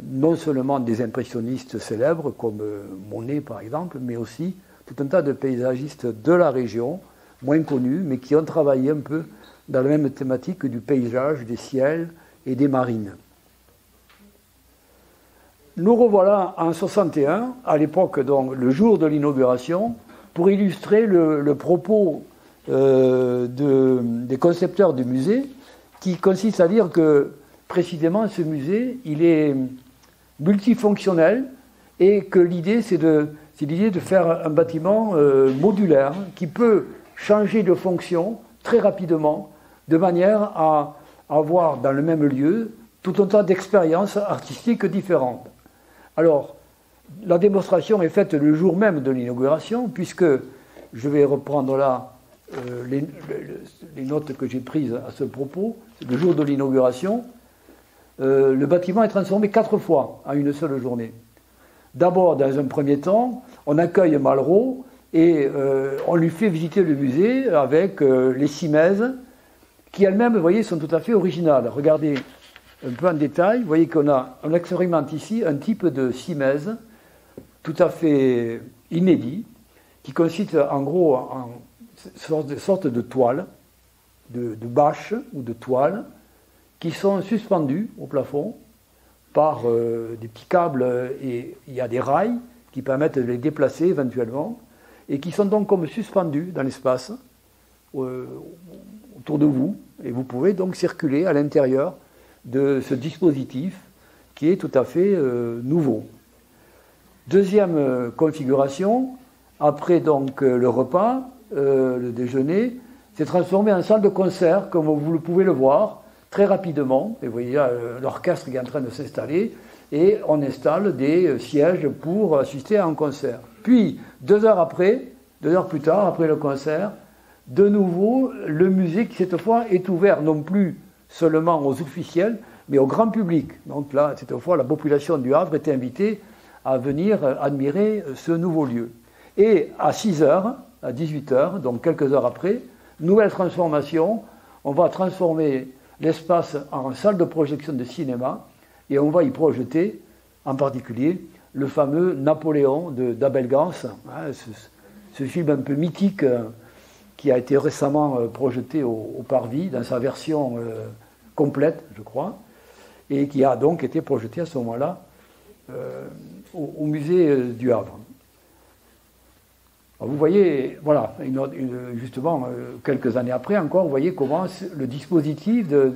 non seulement des impressionnistes célèbres, comme Monet par exemple, mais aussi tout un tas de paysagistes de la région, moins connus, mais qui ont travaillé un peu dans la même thématique du paysage, des ciels et des marines. Nous revoilà en 61, à l'époque, donc, le jour de l'inauguration, pour illustrer le propos des concepteurs du musée, qui consiste à dire que, précisément, ce musée, il est multifonctionnel et que l'idée, c'est l'idée de faire un bâtiment modulaire qui peut changer de fonction très rapidement, de manière à avoir dans le même lieu tout un tas d'expériences artistiques différentes. Alors, la démonstration est faite le jour même de l'inauguration, puisque, je vais reprendre là les notes que j'ai prises à ce propos, le jour de l'inauguration, le bâtiment est transformé 4 fois en une seule journée. D'abord, dans un premier temps, on accueille Malraux et on lui fait visiter le musée avec les simèzes, qui elles-mêmes, vous voyez, sont tout à fait originales. Regardez un peu en détail, vous voyez on expérimente ici un type de simèze tout à fait inédit, qui consiste en gros en sorte de toile, de bâches ou de toiles, qui sont suspendues au plafond par des petits câbles, et il y a des rails qui permettent de les déplacer éventuellement, et qui sont donc comme suspendus dans l'espace autour de vous, et vous pouvez donc circuler à l'intérieur de ce dispositif qui est tout à fait nouveau. Deuxième configuration, après donc le repas, le déjeuner, s'est transformé en salle de concert, comme vous pouvez le voir, très rapidement. Et vous voyez là l'orchestre qui est en train de s'installer, et on installe des sièges pour assister à un concert. Puis, 2 heures plus tard, après le concert, de nouveau, le musée qui cette fois est ouvert non plus seulement aux officiels, mais au grand public. Donc là, cette fois, la population du Havre était invitée à venir admirer ce nouveau lieu. Et à 6 heures, à 18 heures, donc quelques heures après, nouvelle transformation, on va transformer l'espace en salle de projection de cinéma et on va y projeter, en particulier, le fameux Napoléon d'Abel Gans, hein, ce film un peu mythique qui a été récemment projeté au Parvis, dans sa version complète, je crois, et qui a donc été projeté à ce moment-là au musée du Havre. Alors vous voyez, voilà, justement, quelques années après encore, vous voyez comment le dispositif de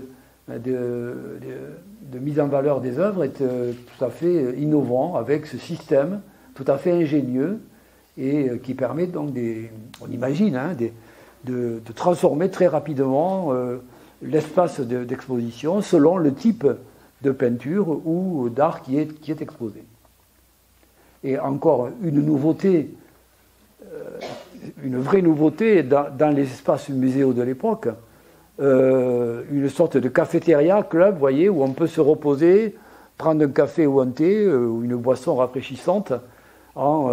mise en valeur des œuvres est tout à fait innovant, avec ce système tout à fait ingénieux, et qui permet donc, on imagine, hein, de transformer très rapidement l'espace d'exposition selon le type de peinture ou d'art qui est exposé. Et encore une nouveauté, une vraie nouveauté dans les espaces muséaux de l'époque, une sorte de cafétéria, club, vous voyez, où on peut se reposer, prendre un café ou un thé ou une boisson rafraîchissante en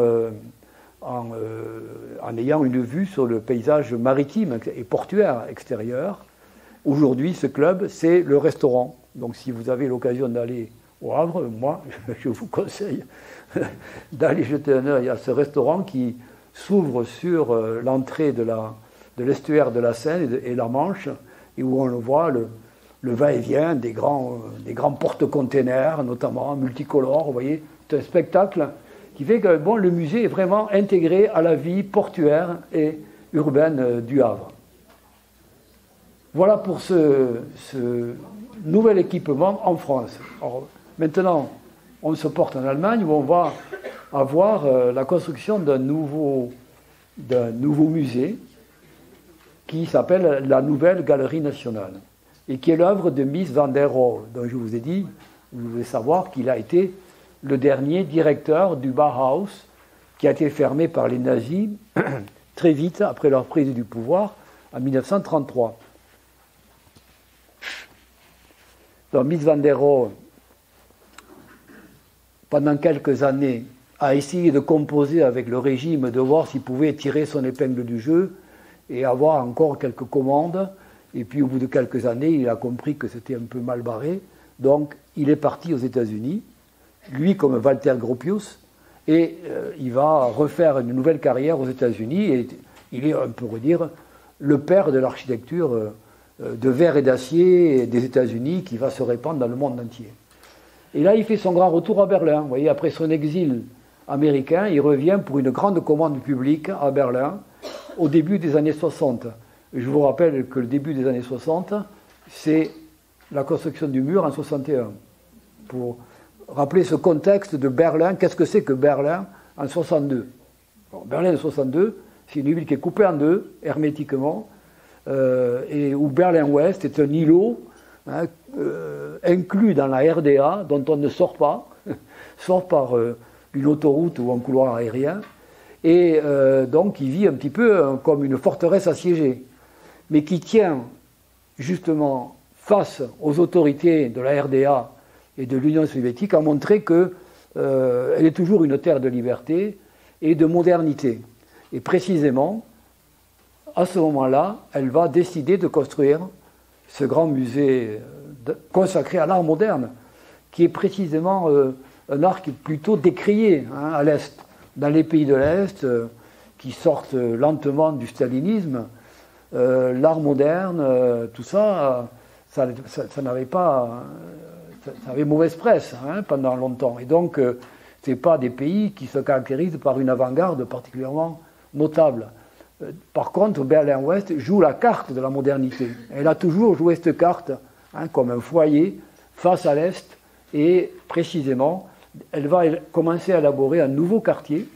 ayant une vue sur le paysage maritime et portuaire extérieur. Aujourd'hui, ce club, c'est le restaurant. Donc si vous avez l'occasion d'aller au Havre, moi, je vous conseille d'aller jeter un œil à ce restaurant qui s'ouvre sur l'entrée de l'estuaire de la Seine et la Manche, et où on le voit, le va-et-vient des grands porte-containers, notamment multicolores. Vous voyez, c'est un spectacle qui fait que bon, le musée est vraiment intégré à la vie portuaire et urbaine du Havre. Voilà pour ce nouvel équipement en France. Alors, maintenant, on se porte en Allemagne où on va avoir la construction d'un nouveau musée qui s'appelle la Nouvelle Galerie Nationale et qui est l'œuvre de Mies van der Rohe, dont je vous ai dit, vous devez savoir qu'il a été le dernier directeur du Bauhaus qui a été fermé par les nazis très vite après leur prise du pouvoir en 1933. Donc Mies van der Rohe, pendant quelques années, a essayé de composer avec le régime, de voir s'il pouvait tirer son épingle du jeu et avoir encore quelques commandes. Et puis au bout de quelques années, il a compris que c'était un peu mal barré. Donc il est parti aux États-Unis, lui comme Walter Gropius, et il va refaire une nouvelle carrière aux États-Unis. Et il est, on pourrait dire, le père de l'architecture de verre et d'acier des États-Unis qui va se répandre dans le monde entier. Et là, il fait son grand retour à Berlin. Vous voyez, après son exil américain, il revient pour une grande commande publique à Berlin au début des années 60. Je vous rappelle que le début des années 60, c'est la construction du mur en 61. Pour rappeler ce contexte de Berlin, qu'est-ce que c'est que Berlin en 62 ? Bon, Berlin en 62, c'est une ville qui est coupée en deux, hermétiquement, et où Berlin-Ouest est un îlot inclus dans la RDA, dont on ne sort pas, sauf par une autoroute ou un couloir aérien, et donc il vit un petit peu comme une forteresse assiégée, mais qui tient justement face aux autorités de la RDA et de l'Union soviétique à montrer qu'elle est toujours une terre de liberté et de modernité. Et précisément, à ce moment-là, elle va décider de construire ce grand musée consacré à l'art moderne, qui est précisément un art qui est plutôt décrié à l'Est. Dans les pays de l'Est, qui sortent lentement du stalinisme, l'art moderne, tout ça, ça n'avait pas... ça avait mauvaise presse pendant longtemps. Et donc, ce n'est pas des pays qui se caractérisent par une avant-garde particulièrement notable. Par contre, Berlin-Ouest joue la carte de la modernité. Elle a toujours joué cette carte comme un foyer face à l'Est, et précisément, elle va commencer à élaborer un nouveau quartier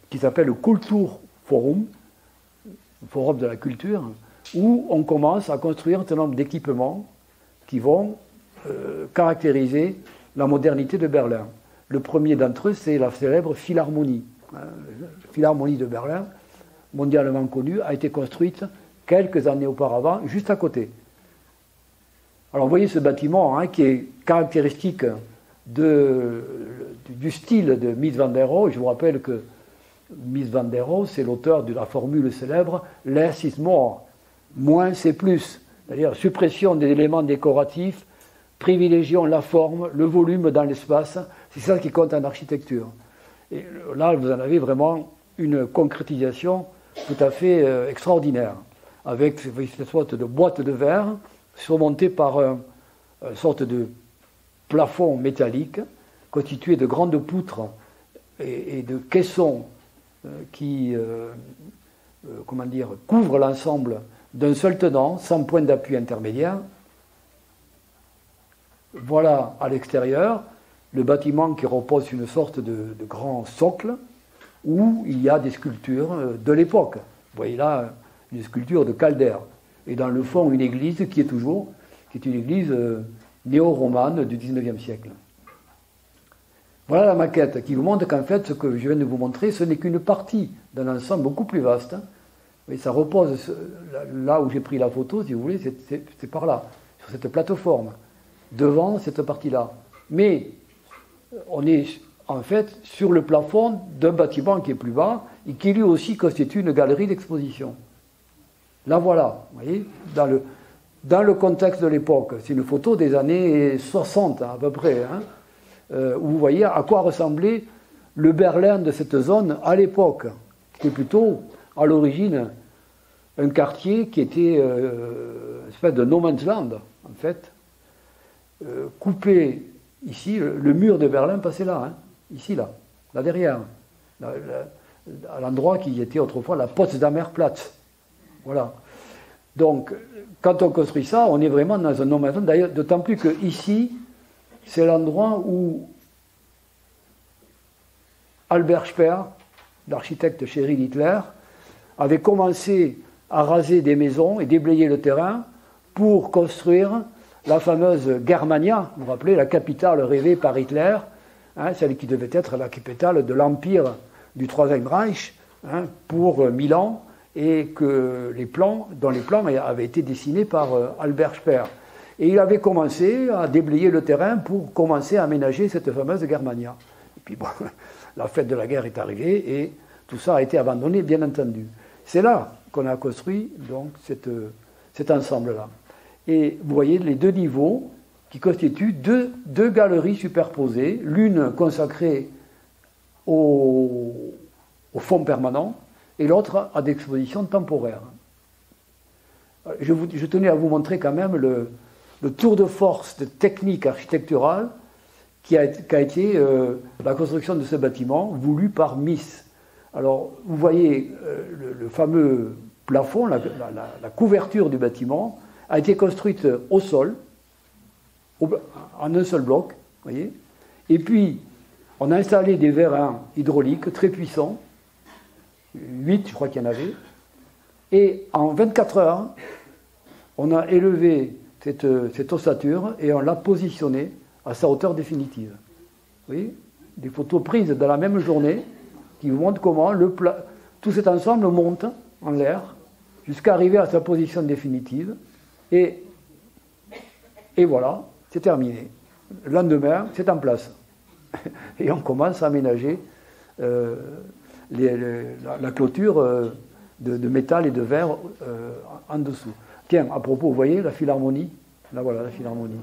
qui s'appelle le Kulturforum, le Forum de la culture, où on commence à construire un certain nombre d'équipements qui vont caractériser la modernité de Berlin. Le premier d'entre eux, c'est la célèbre Philharmonie. La Philharmonie de Berlin, mondialement connue, a été construite quelques années auparavant, juste à côté. Alors vous voyez ce bâtiment qui est caractéristique du style de Mies van der Rohe. Je vous rappelle que Mies van der Rohe, c'est l'auteur de la formule célèbre « less is more », moins c'est plus, c'est-à-dire suppression des éléments décoratifs, privilégions la forme, le volume dans l'espace, c'est ça qui compte en architecture. Et là, vous en avez vraiment une concrétisation tout à fait extraordinaire, avec cette sorte de boîte de verre surmontée par une sorte de plafond métallique constitué de grandes poutres et de caissons qui couvrent l'ensemble d'un seul tenant, sans point d'appui intermédiaire. Voilà à l'extérieur le bâtiment qui repose sur une sorte de grand socle où il y a des sculptures de l'époque. Vous voyez là une sculpture de Calder. Et dans le fond, une église qui est une église néo-romane du XIXe siècle. Voilà la maquette qui vous montre qu'en fait, ce que je viens de vous montrer, ce n'est qu'une partie d'un ensemble beaucoup plus vaste. Et ça repose là où j'ai pris la photo, si vous voulez, c'est par là, sur cette plateforme, devant cette partie-là. Mais on est en fait sur le plafond d'un bâtiment qui est plus bas et qui lui aussi constitue une galerie d'exposition. Là voilà, vous voyez, dans le contexte de l'époque, c'est une photo des années 60 à peu près, où vous voyez à quoi ressemblait le Berlin de cette zone à l'époque. C'était plutôt à l'origine un quartier qui était une espèce de no man's land, en fait, coupé ici, le mur de Berlin passait là, ici, là derrière, à l'endroit qui était autrefois la Potsdamer Platz. Voilà. Donc, quand on construit ça, on est vraiment dans un no man's land, d'ailleurs, d'autant plus que ici, c'est l'endroit où Albert Speer, l'architecte chéri d'Hitler, avait commencé à raser des maisons et déblayer le terrain pour construire la fameuse Germania, vous vous rappelez, la capitale rêvée par Hitler, celle qui devait être la capitale de l'empire du Troisième Reich pour Milan, et que dont les plans avaient été dessinés par Albert Speer. Et il avait commencé à déblayer le terrain pour commencer à aménager cette fameuse Germania. Et puis bon, la fête de la guerre est arrivée et tout ça a été abandonné, bien entendu. C'est là qu'on a construit donc cet ensemble-là. Et vous voyez les deux niveaux qui constituent deux galeries superposées, l'une consacrée au fond permanent et l'autre à des expositions temporaires. Je tenais à vous montrer quand même le tour de force de technique architecturale qui a été la construction de ce bâtiment voulu par Mies. Alors, vous voyez le fameux plafond, la couverture du bâtiment a été construite au sol, en un seul bloc, vous voyez. Et puis, on a installé des vérins hydrauliques très puissants, 8, je crois qu'il y en avait, et en 24 heures, on a élevé cette ossature et on l'a positionnée à sa hauteur définitive. Vous voyez, des photos prises dans la même journée qui vous montrent comment tout cet ensemble monte en l'air jusqu'à arriver à sa position définitive. Et voilà, c'est terminé. Le lendemain, c'est en place. Et on commence à aménager la clôture de métal et de verre en dessous. Tiens, à propos, vous voyez la Philharmonie. Là, voilà la Philharmonie.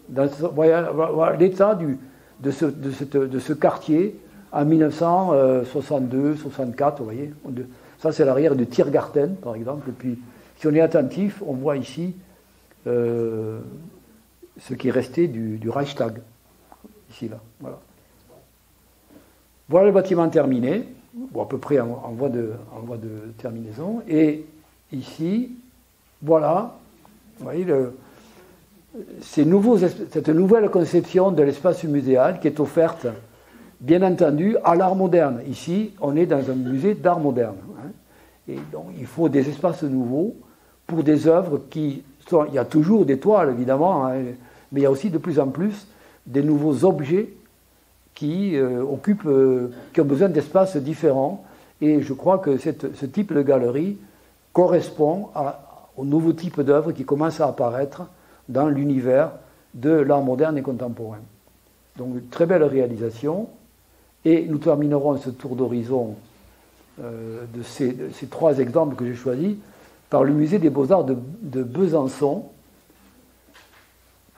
Voilà l'état de ce quartier en 1962-64, vous voyez. Ça, c'est l'arrière de Tiergarten, par exemple. Et puis, si on est attentif, on voit ici ce qui est resté du Reichstag. Ici, là. Voilà. Voilà le bâtiment terminé. Bon, à peu près en voie de terminaison. Et ici, voilà, vous voyez, cette nouvelle conception de l'espace muséal qui est offerte, bien entendu, à l'art moderne. Ici, on est dans un musée d'art moderne. Et donc, il faut des espaces nouveaux pour des œuvres qui sont... Il y a toujours des toiles, évidemment, hein, mais il y a aussi de plus en plus des nouveaux objets qui qui ont besoin d'espaces différents. Et je crois que ce type de galerie correspond au nouveau type d'œuvre qui commence à apparaître dans l'univers de l'art moderne et contemporain. Donc, une très belle réalisation. Et nous terminerons ce tour d'horizon de ces 3 exemples que j'ai choisis par le musée des Beaux-Arts de Besançon,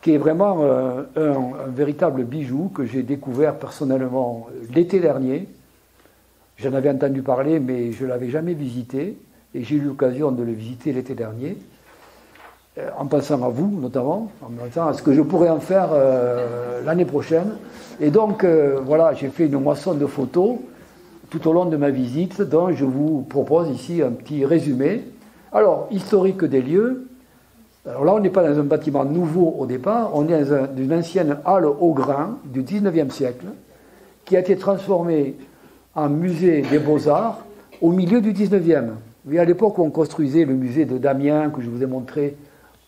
qui est vraiment un véritable bijou que j'ai découvert personnellement l'été dernier. J'en avais entendu parler, mais je ne l'avais jamais visité, et j'ai eu l'occasion de le visiter l'été dernier, en pensant à vous notamment, en pensant à ce que je pourrais en faire l'année prochaine. Et donc, voilà, j'ai fait une moisson de photos tout au long de ma visite, dont je vous propose ici un petit résumé. Alors, historique des lieux. Alors là, on n'est pas dans un bâtiment nouveau au départ, on est dans une ancienne halle au grain du 19e siècle, qui a été transformée en musée des Beaux-Arts au milieu du 19e. Vous voyez, à l'époque où on construisait le musée de Damiens, que je vous ai montré,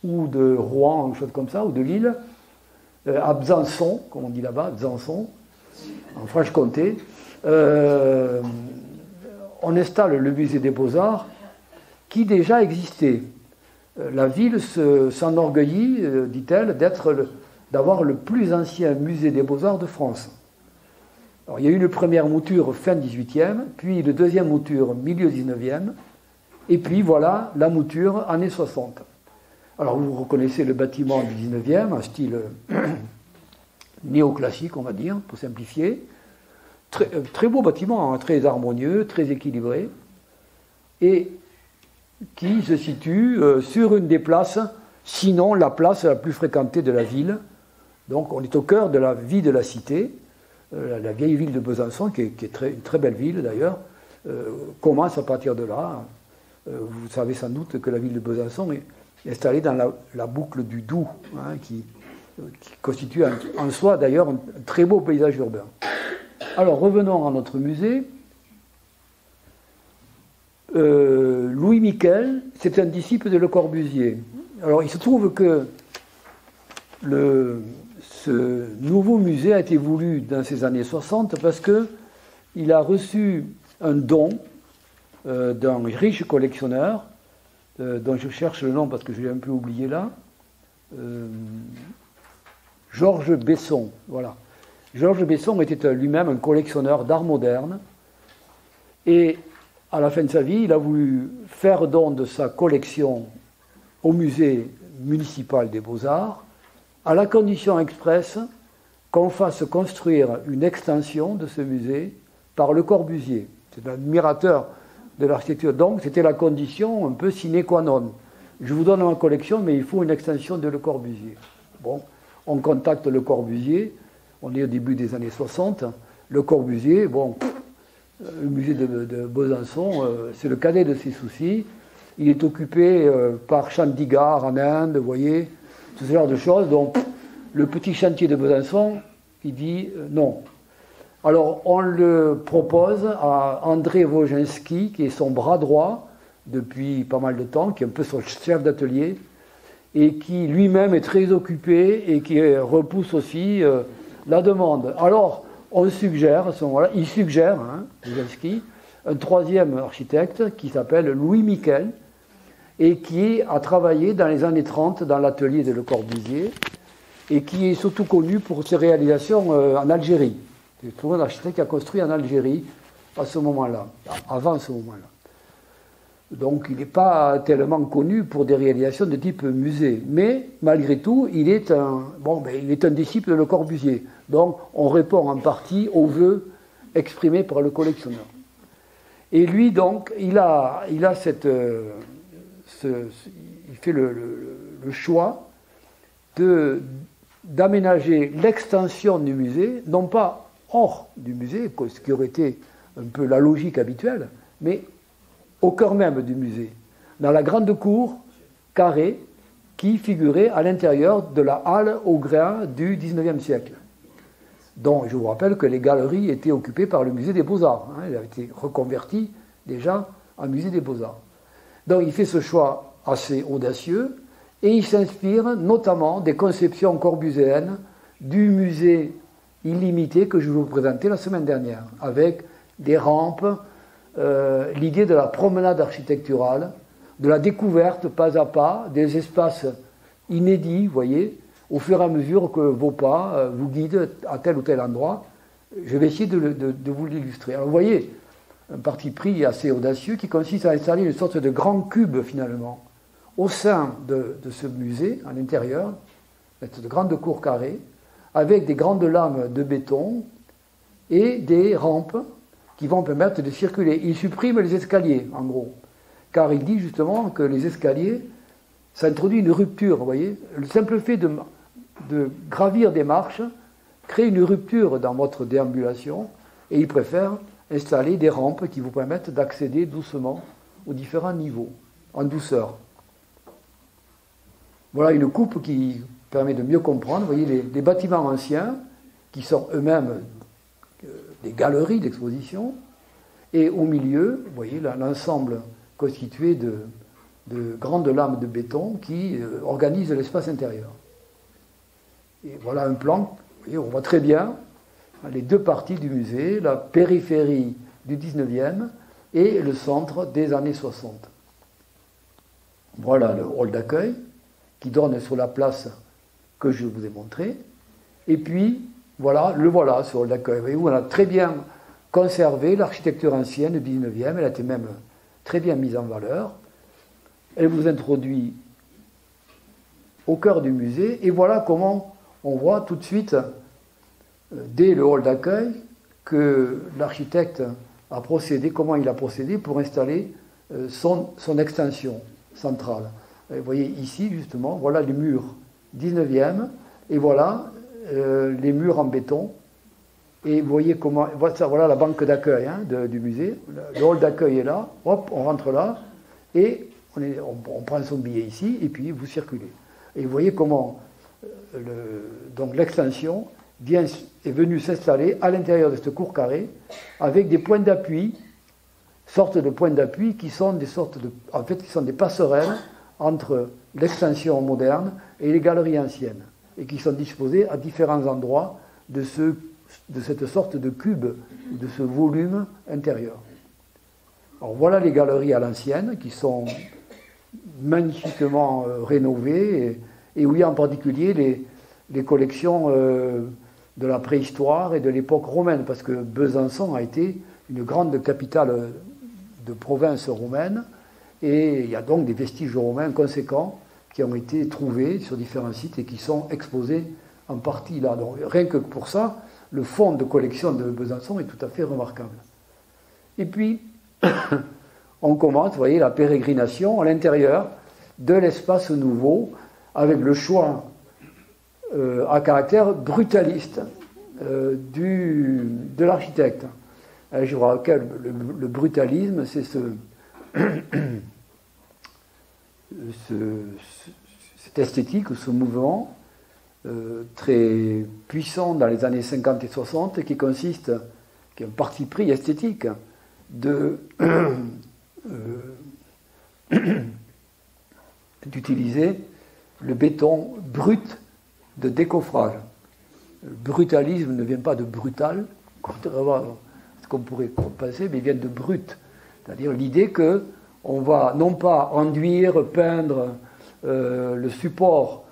ou de Rouen, une chose comme ça, ou de Lille, à Besançon, comme on dit là-bas, Besançon, en Franche-Comté, on installe le musée des Beaux-Arts qui déjà existait. La ville s'enorgueillit, dit-elle, d'avoir le plus ancien musée des Beaux-Arts de France. Alors, il y a eu une première mouture fin 18e, puis une deuxième mouture milieu 19e, et puis voilà la mouture années 60. Alors vous reconnaissez le bâtiment du 19e, un style néoclassique, on va dire, pour simplifier. Très beau bâtiment, hein, très harmonieux, très équilibré, et qui se situe sur une des places, sinon la place la plus fréquentée de la ville. Donc on est au cœur de la vie de la cité. La vieille ville de Besançon, qui est une très belle ville d'ailleurs, commence à partir de là. Vous savez sans doute que la ville de Besançon est installée dans la boucle du Doubs, hein, qui constitue en soi d'ailleurs un très beau paysage urbain. Alors revenons à notre musée. Louis Miquel, c'est un disciple de Le Corbusier. Alors il se trouve que ce nouveau musée a été voulu dans ces années 60 parce qu'il a reçu un don d'un riche collectionneur, dont je cherche le nom parce que je l'ai un peu oublié là, Georges Besson. Voilà. Georges Besson était lui-même un collectionneur d'art moderne, et à la fin de sa vie, il a voulu faire don de sa collection au musée municipal des Beaux-Arts, à la condition expresse qu'on fasse construire une extension de ce musée par Le Corbusier. C'est un admirateur de l'architecture, donc c'était la condition un peu sine qua non. Je vous donne ma collection, mais il faut une extension de Le Corbusier. Bon, on contacte Le Corbusier, on est au début des années 60. Le Corbusier, bon, le musée de Besançon, c'est le cadet de ses soucis. Il est occupé par Chandigarh en Inde, vous voyez, tout ce genre de choses. Donc, le petit chantier de Besançon, il dit non. Alors, on le propose à André Wojcinski, qui est son bras droit depuis pas mal de temps, qui est un peu son chef d'atelier, et qui lui-même est très occupé et qui repousse aussi la demande. Alors, on suggère, à ce moment-là, il suggère, hein, Wojcinski, un troisième architecte qui s'appelle Louis Miquel, et qui a travaillé dans les années 30 dans l'atelier de Le Corbusier, et qui est surtout connu pour ses réalisations en Algérie. C'est trouvé un architecte qui a construit en Algérie à ce moment-là, avant ce moment-là. Donc il n'est pas tellement connu pour des réalisations de type musée, mais malgré tout, il est un disciple de Le Corbusier. Donc on répond en partie aux vœux exprimés par le collectionneur. Et lui, donc, il fait le choix d'aménager l'extension du musée, non pas hors du musée, ce qui aurait été un peu la logique habituelle, mais au cœur même du musée, dans la grande cour carrée qui figurait à l'intérieur de la halle au grain du XIXe siècle, dont je vous rappelle que les galeries étaient occupées par le musée des Beaux-Arts. Hein, il avait été reconverti déjà en musée des Beaux-Arts. Donc il fait ce choix assez audacieux, et il s'inspire notamment des conceptions corbuséennes du musée illimité que je vous présentais la semaine dernière, avec des rampes, l'idée de la promenade architecturale, de la découverte pas à pas des espaces inédits, vous voyez, au fur et à mesure que vos pas vous guident à tel ou tel endroit. Je vais essayer de vous l'illustrer. Alors vous voyez, un parti pris assez audacieux qui consiste à installer une sorte de grand cube finalement au sein de ce musée, à l'intérieur, de grandes cours carrées, avec des grandes lames de béton et des rampes qui vont permettre de circuler. Il supprime les escaliers, en gros, car il dit justement que les escaliers, ça introduit une rupture, vous voyez. Le simple fait de gravir des marches crée une rupture dans votre déambulation, et il préfère installer des rampes qui vous permettent d'accéder doucement aux différents niveaux, en douceur. Voilà une coupe qui permet de mieux comprendre. Vous voyez les bâtiments anciens, qui sont eux-mêmes des galeries d'exposition, et au milieu, vous voyez l'ensemble constitué de grandes lames de béton qui organisent l'espace intérieur. Et voilà un plan, vous voyez, on voit très bien les deux parties du musée, la périphérie du 19e et le centre des années 60. Voilà le hall d'accueil qui donne sur la place que je vous ai montrée. Et puis, voilà, ce hall d'accueil. Vous voyez, on a très bien conservé l'architecture ancienne du 19e, elle a été même très bien mise en valeur. Elle vous introduit au cœur du musée, et voilà comment on voit tout de suite, dès le hall d'accueil, que l'architecte a procédé, comment il a procédé pour installer son extension centrale. Vous voyez ici, justement, voilà les murs 19e, et voilà les murs en béton. Et vous voyez comment, voilà la banque d'accueil du musée. Le hall d'accueil est là, hop, on rentre là, et on prend son billet ici, et puis vous circulez. Et vous voyez comment donc l'extension est venue s'installer à l'intérieur de cette cour carrée, avec des points d'appui, sortes de points d'appui qui sont qui sont des passerelles entre l'extension moderne et les galeries anciennes, et qui sont disposées à différents endroits de cette sorte de cube, de ce volume intérieur. Alors voilà les galeries à l'ancienne, qui sont magnifiquement rénovées, et où il y a en particulier les collections de la préhistoire et de l'époque romaine, parce que Besançon a été une grande capitale de province romaine, et il y a donc des vestiges romains conséquents qui ont été trouvés sur différents sites et qui sont exposés en partie là. Donc rien que pour ça, le fonds de collection de Besançon est tout à fait remarquable. Et puis, on commence, vous voyez, la pérégrination à l'intérieur de l'espace nouveau, avec le choix à caractère brutaliste de l'architecte. Je vous rappelle, le brutalisme, c'est cette esthétique, ce mouvement très puissant dans les années 50 et 60, qui est un parti pris esthétique d'utiliser le béton brut de décoffrage. Le brutalisme ne vient pas de brutal, contrairement à ce qu'on pourrait penser, mais il vient de brut. C'est-à-dire l'idée qu'on va non pas enduire, peindre le support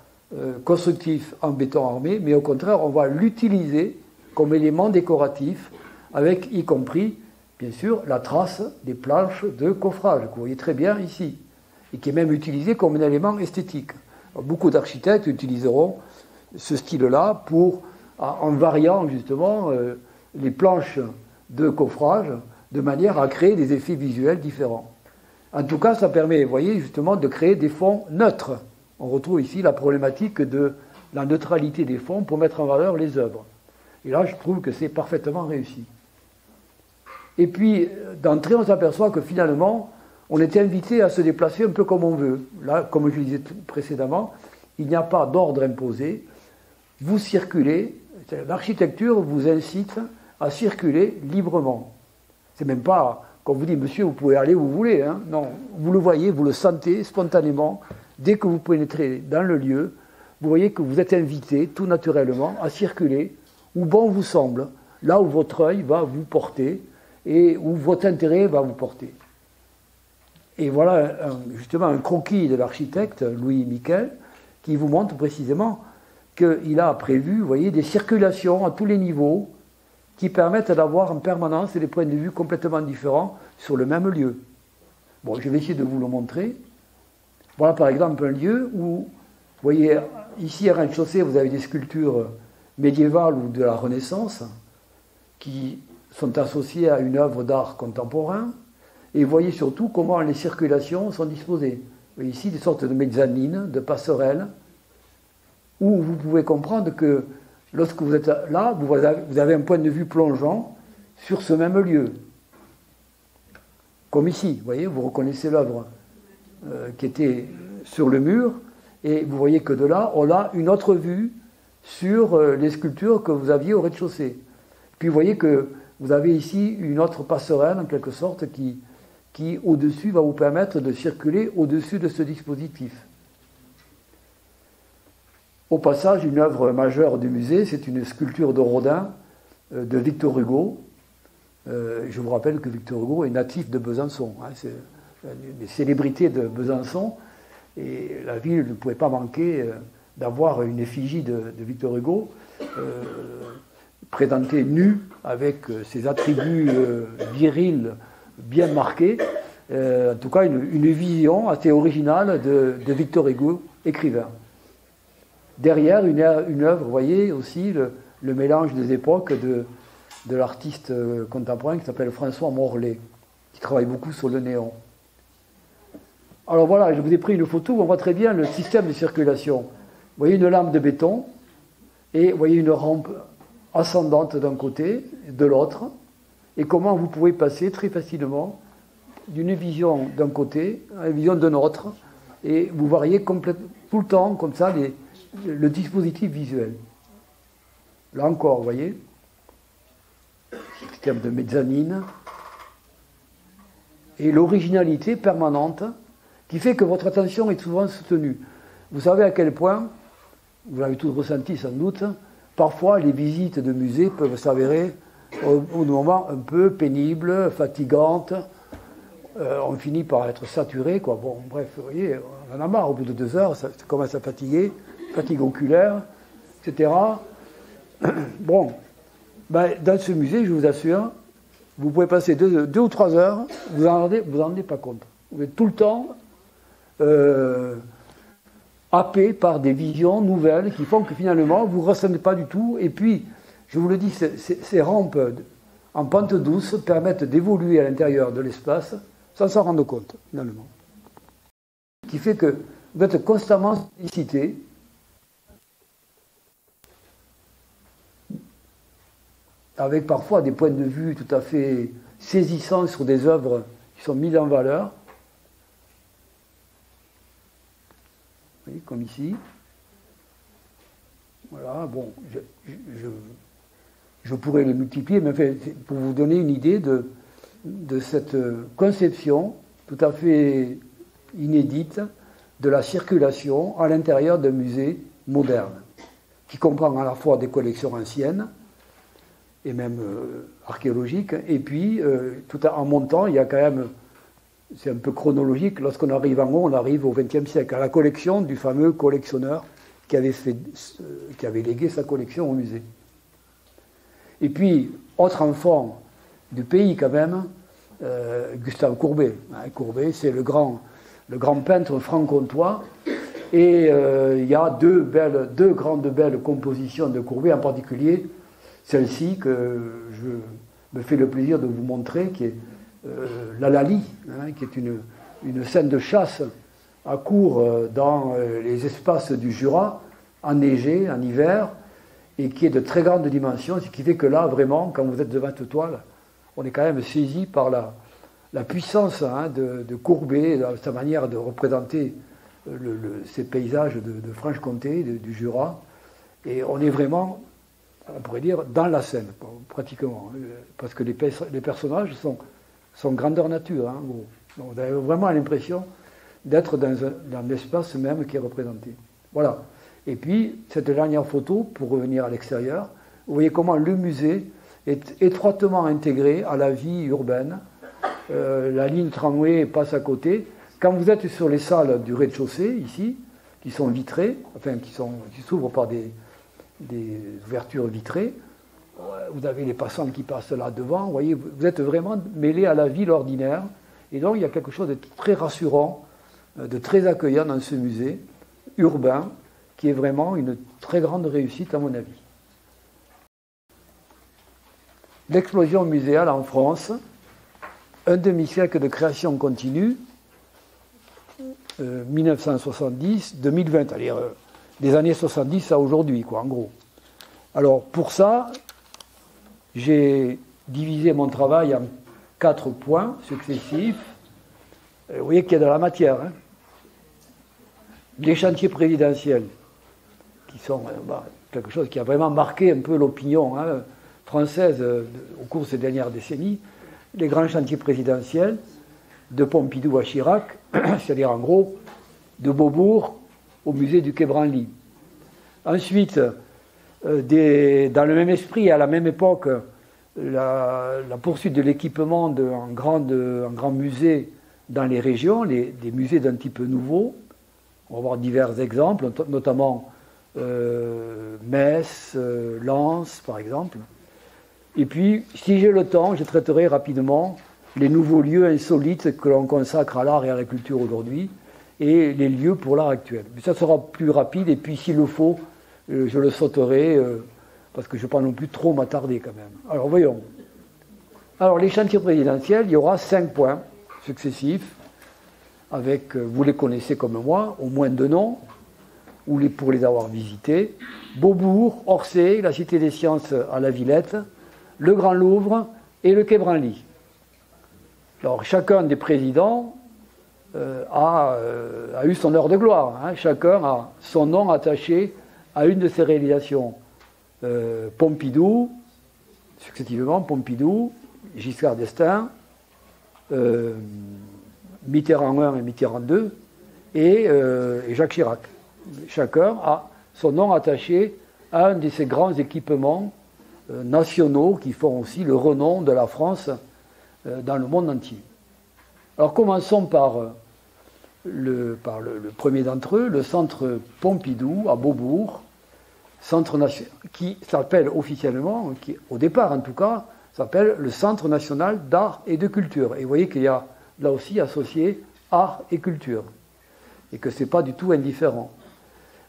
constructif en béton armé, mais au contraire, on va l'utiliser comme élément décoratif, avec y compris, bien sûr, la trace des planches de coffrage, que vous voyez très bien ici, et qui est même utilisé comme un élément esthétique. Alors, beaucoup d'architectes utiliseront ce style-là en variant justement les planches de coffrage de manière à créer des effets visuels différents. En tout cas, ça permet, vous voyez, justement de créer des fonds neutres. On retrouve ici la problématique de la neutralité des fonds pour mettre en valeur les œuvres. Et là, je trouve que c'est parfaitement réussi. Et puis, d'entrée, on s'aperçoit que finalement, on est invité à se déplacer un peu comme on veut. Là, comme je le disais précédemment, il n'y a pas d'ordre imposé. Vous circulez, l'architecture vous incite à circuler librement. C'est même pas qu'on vous dit, monsieur, vous pouvez aller où vous voulez. Hein. Non, vous le voyez, vous le sentez spontanément. Dès que vous pénétrez dans le lieu, vous voyez que vous êtes invité, tout naturellement, à circuler où bon vous semble, là où votre œil va vous porter et où votre intérêt va vous porter. Et voilà justement un croquis de l'architecte Louis Miquel qui vous montre précisément qu'il a prévu, vous voyez, des circulations à tous les niveaux qui permettent d'avoir en permanence des points de vue complètement différents sur le même lieu. Bon, je vais essayer de vous le montrer. Voilà par exemple un lieu où, vous voyez, ici à rez-de-chaussée, vous avez des sculptures médiévales ou de la Renaissance qui sont associées à une œuvre d'art contemporain. Et vous voyez surtout comment les circulations sont disposées. Vous voyez ici des sortes de mezzanines, de passerelles, où vous pouvez comprendre que lorsque vous êtes là, vous avez un point de vue plongeant sur ce même lieu. Comme ici, vous voyez, vous reconnaissez l'œuvre qui était sur le mur, et vous voyez que de là, on a une autre vue sur les sculptures que vous aviez au rez-de-chaussée. Puis vous voyez que vous avez ici une autre passerelle, en quelque sorte, qui au-dessus, va vous permettre de circuler au-dessus de ce dispositif. Au passage, une œuvre majeure du musée, c'est une sculpture de Rodin, de Victor Hugo. Je vous rappelle que Victor Hugo est natif de Besançon. Hein, c'est une célébrité de Besançon. Et la ville ne pouvait pas manquer d'avoir une effigie de Victor Hugo, présentée nue, avec ses attributs virils bien marqués. En tout cas, une vision assez originale de Victor Hugo, écrivain. Derrière, une œuvre, vous voyez aussi le mélange des époques de l'artiste contemporain qui s'appelle François Morlet, qui travaille beaucoup sur le néon. Alors voilà, je vous ai pris une photo où on voit très bien le système de circulation. Vous voyez une lampe de béton et vous voyez une rampe ascendante d'un côté et de l'autre, et comment vous pouvez passer très facilement d'une vision d'un côté à une vision d'un autre, et vous voyez tout le temps comme ça le dispositif visuel. Là encore, vous voyez, système de mezzanine, et l'originalité permanente qui fait que votre attention est souvent soutenue. Vous savez à quel point, vous l'avez tous ressenti sans doute, parfois les visites de musées peuvent s'avérer au moment un peu pénibles, fatigantes. On finit par être saturé, quoi. Bon, bref, vous voyez, on en a marre au bout de 2 heures, ça commence à fatiguer, fatigue oculaire, etc. Bon, ben, dans ce musée, je vous assure, vous pouvez passer 2 ou 3 heures, vous en rendez pas compte. Vous êtes tout le temps happé par des visions nouvelles qui font que finalement, vous ne ressentez pas du tout. Et puis, je vous le dis, ces rampes en pente douce permettent d'évoluer à l'intérieur de l'espace sans s'en rendre compte, finalement. Ce qui fait que vous êtes constamment sollicité avec parfois des points de vue tout à fait saisissants sur des œuvres qui sont mises en valeur. Vous voyez, comme ici. Voilà, bon, je pourrais les multiplier, mais enfin, pour vous donner une idée de cette conception tout à fait inédite de la circulation à l'intérieur d'un musée moderne, qui comprend à la fois des collections anciennes et même archéologiques, et puis tout en montant, il y a quand même, c'est un peu chronologique, lorsqu'on arrive en haut, on arrive au XXe siècle, à la collection du fameux collectionneur qui avait légué sa collection au musée. Et puis, autre enfant du pays quand même, Gustave Courbet. Courbet, c'est le grand peintre franc-comtois. Et il y a deux grandes belles compositions de Courbet, en particulier celle-ci que je me fais le plaisir de vous montrer, qui est l'Hallali, qui est une scène de chasse à court dans les espaces du Jura, enneigés en hiver, et qui est de très grande dimension, ce qui fait que là, vraiment, quand vous êtes devant cette toile, on est quand même saisi par la puissance de Courbet, sa manière de représenter ces paysages de Franche-Comté, du Jura, et on est vraiment, on pourrait dire, dans la scène, pratiquement, parce que les personnages son grandeur nature, hein, en gros. Donc vous avez vraiment l'impression d'être dans l'espace même qui est représenté. Voilà. Et puis, cette dernière photo, pour revenir à l'extérieur, vous voyez comment le musée est étroitement intégré à la vie urbaine. La ligne tramway passe à côté. Quand vous êtes sur les salles du rez-de-chaussée, ici, qui sont vitrées, enfin qui s'ouvrent par des ouvertures vitrées, vous avez les passants qui passent là devant. Vous voyez, vous êtes vraiment mêlé à la ville ordinaire. Et donc, il y a quelque chose de très rassurant, de très accueillant dans ce musée urbain, qui est vraiment une très grande réussite à mon avis. L'explosion muséale en France, un demi-siècle de création continue, 1970-2020, c'est-à-dire des années 70 à aujourd'hui, quoi, en gros. Alors, pour ça, j'ai divisé mon travail en 4 points successifs. Vous voyez qu'il y a de la matière. Hein. Les chantiers présidentiels, qui sont quelque chose qui a vraiment marqué un peu l'opinion française au cours de ces dernières décennies. Les grands chantiers présidentiels, de Pompidou à Chirac, c'est-à-dire en gros de Beaubourg au musée du Quai Branly. Ensuite, dans le même esprit, à la même époque, la poursuite de l'équipement d'un grand musée dans les régions, des musées d'un type nouveau. On va voir divers exemples, notamment Metz, Lens, par exemple. Et puis, si j'ai le temps, je traiterai rapidement les nouveaux lieux insolites que l'on consacre à l'art et à la culture aujourd'hui, et les lieux pour l'art actuel. Mais ça sera plus rapide, et puis s'il le faut, je le sauterai, parce que je ne vais pas non plus trop m'attarder quand même. Alors voyons. Alors les chantiers présidentiels, il y aura 5 points successifs, avec, vous les connaissez comme moi, au moins 2 noms, pour les avoir visités, Beaubourg, Orsay, la Cité des Sciences à la Villette, le Grand Louvre et le Quai Branly. Alors chacun des présidents a eu son heure de gloire. Hein. Chacun a son nom attaché à une de ses réalisations. Pompidou, successivement Pompidou, Giscard d'Estaing, Mitterrand I et Mitterrand II, et Jacques Chirac. Chacun a son nom attaché à un de ces grands équipements nationaux qui font aussi le renom de la France dans le monde entier. Alors commençons par le premier d'entre eux, le centre Pompidou à Beaubourg, centre national, qui s'appelle officiellement, qui au départ en tout cas, s'appelle le Centre national d'art et de culture. Et vous voyez qu'il y a là aussi associé art et culture, et que ce n'est pas du tout indifférent.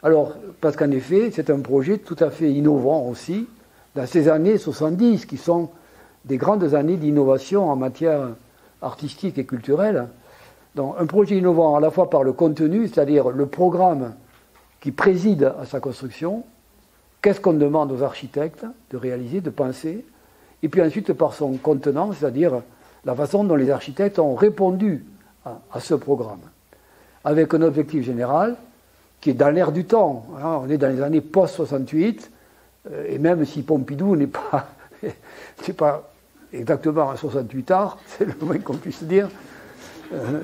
Alors, parce qu'en effet, c'est un projet tout à fait innovant aussi, dans ces années 70, qui sont des grandes années d'innovation en matière artistique et culturelle. Donc, un projet innovant à la fois par le contenu, c'est-à-dire le programme qui préside à sa construction, qu'est-ce qu'on demande aux architectes de réaliser, de penser, et puis ensuite par son contenant, c'est-à-dire la façon dont les architectes ont répondu à ce programme, avec un objectif général qui est dans l'air du temps. On est dans les années post-68, et même si Pompidou n'est pas exactement à 68 ans, c'est le moins qu'on puisse dire,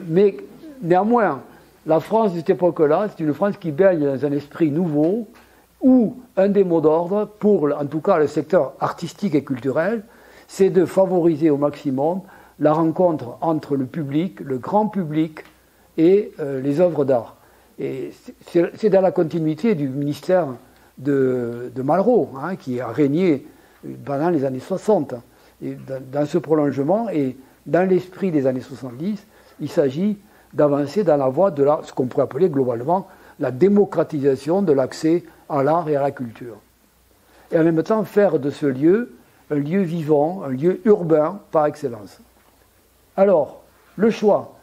mais néanmoins, la France de cette époque-là, c'est une France qui baigne dans un esprit nouveau, où un des mots d'ordre, pour en tout cas le secteur artistique et culturel, c'est de favoriser au maximum la rencontre entre le public, le grand public, et les œuvres d'art. Et c'est dans la continuité du ministère de Malraux, hein, qui a régné pendant les années 60. Et dans ce prolongement, et dans l'esprit des années 70, il s'agit d'avancer dans la voie de ce qu'on pourrait appeler globalement la démocratisation de l'accès à l'art et à la culture. Et en même temps, faire de ce lieu un lieu vivant, un lieu urbain par excellence. Alors, le choix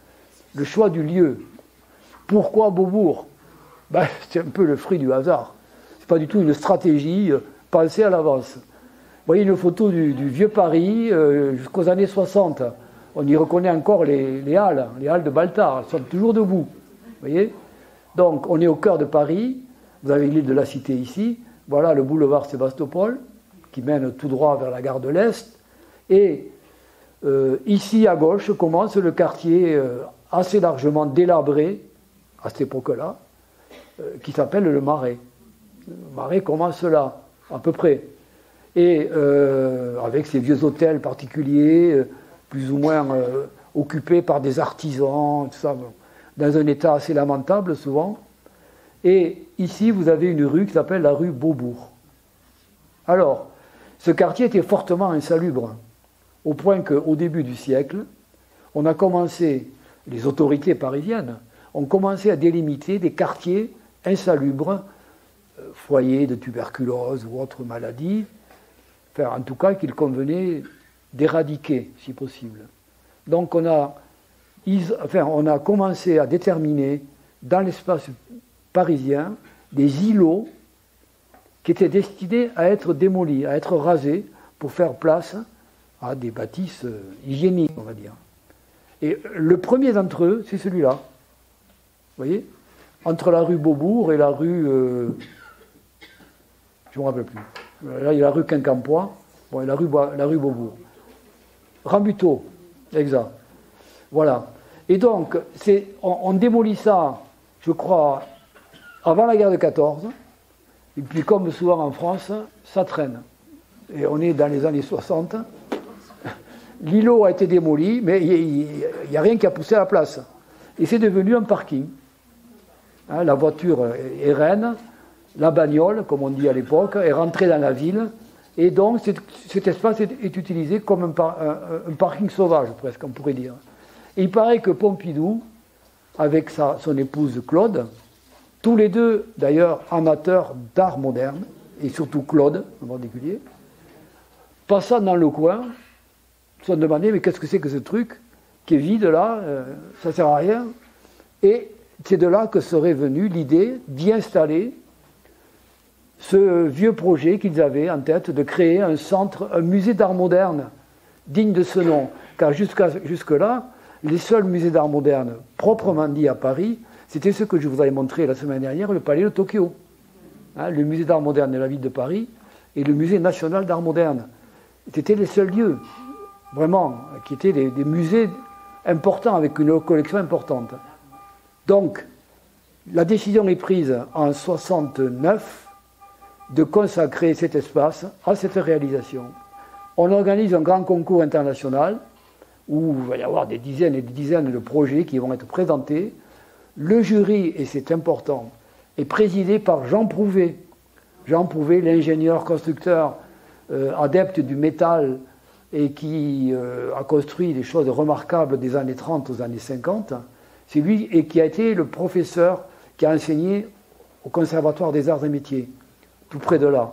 du lieu. Pourquoi Beaubourg? C'est un peu le fruit du hasard. Ce n'est pas du tout une stratégie pensée à l'avance. Vous voyez une photo du vieux Paris jusqu'aux années 60. On y reconnaît encore les halles de Baltard. Elles sont toujours debout. Vous voyez? Donc, on est au cœur de Paris. Vous avez l'île de la Cité ici. Voilà le boulevard Sébastopol, qui mène tout droit vers la gare de l'Est. Et Ici, à gauche, commence le quartier assez largement délabré, à cette époque-là, qui s'appelle le Marais. Le Marais commence là, à peu près. Et avec ces vieux hôtels particuliers, plus ou moins occupés par des artisans, tout ça, dans un état assez lamentable souvent. Et ici, vous avez une rue qui s'appelle la rue Beaubourg. Alors, ce quartier était fortement insalubre, au point qu'au début du siècle, on a commencé, les autorités parisiennes, ont commencé à délimiter des quartiers insalubres, foyers de tuberculose ou autres maladies, enfin, en tout cas qu'il convenait d'éradiquer, si possible. Donc on a commencé à déterminer dans l'espace parisien des îlots qui étaient destinés à être démolis, à être rasés pour faire place à des bâtisses hygiéniques, on va dire. Et le premier d'entre eux, c'est celui-là. Vous voyez ? Entre la rue Beaubourg et la rue... je ne me rappelle plus. Là, il y a la rue Quincampoix, bon, et la rue Beaubourg. Rambuteau, exact. Voilà. Et donc, on démolit ça, je crois, avant la guerre de 14. Et puis, comme souvent en France, ça traîne. Et on est dans les années 60. L'îlot a été démoli, mais il n'y a rien qui a poussé à la place. Et c'est devenu un parking. Hein, la voiture est reine, la bagnole, comme on dit à l'époque, est rentrée dans la ville. Et donc, cet espace est utilisé comme un parking sauvage, presque, on pourrait dire. Et il paraît que Pompidou, avec son épouse Claude, tous les deux, d'ailleurs, amateurs d'art moderne, et surtout Claude, en particulier, passant dans le coin, se sont demandé, mais qu'est-ce que c'est que ce truc qui est vide là, ça ne sert à rien. Et c'est de là que serait venue l'idée d'y installer ce vieux projet qu'ils avaient en tête de créer un centre, un musée d'art moderne digne de ce nom. Car jusque-là, les seuls musées d'art moderne proprement dit à Paris, c'était ce que je vous avais montré la semaine dernière, le palais de Tokyo. Hein, le musée d'art moderne de la ville de Paris et le musée national d'art moderne. C'était les seuls lieux, vraiment, qui étaient des musées importants, avec une collection importante. Donc, la décision est prise en 1969 de consacrer cet espace à cette réalisation. On organise un grand concours international où il va y avoir des dizaines et des dizaines de projets qui vont être présentés. Le jury, et c'est important, est présidé par Jean Prouvé. Jean Prouvé, l'ingénieur constructeur adepte du métal et qui a construit des choses remarquables des années 30 aux années 50. C'est lui et qui a été le professeur qui a enseigné au Conservatoire des Arts et Métiers, tout près de là,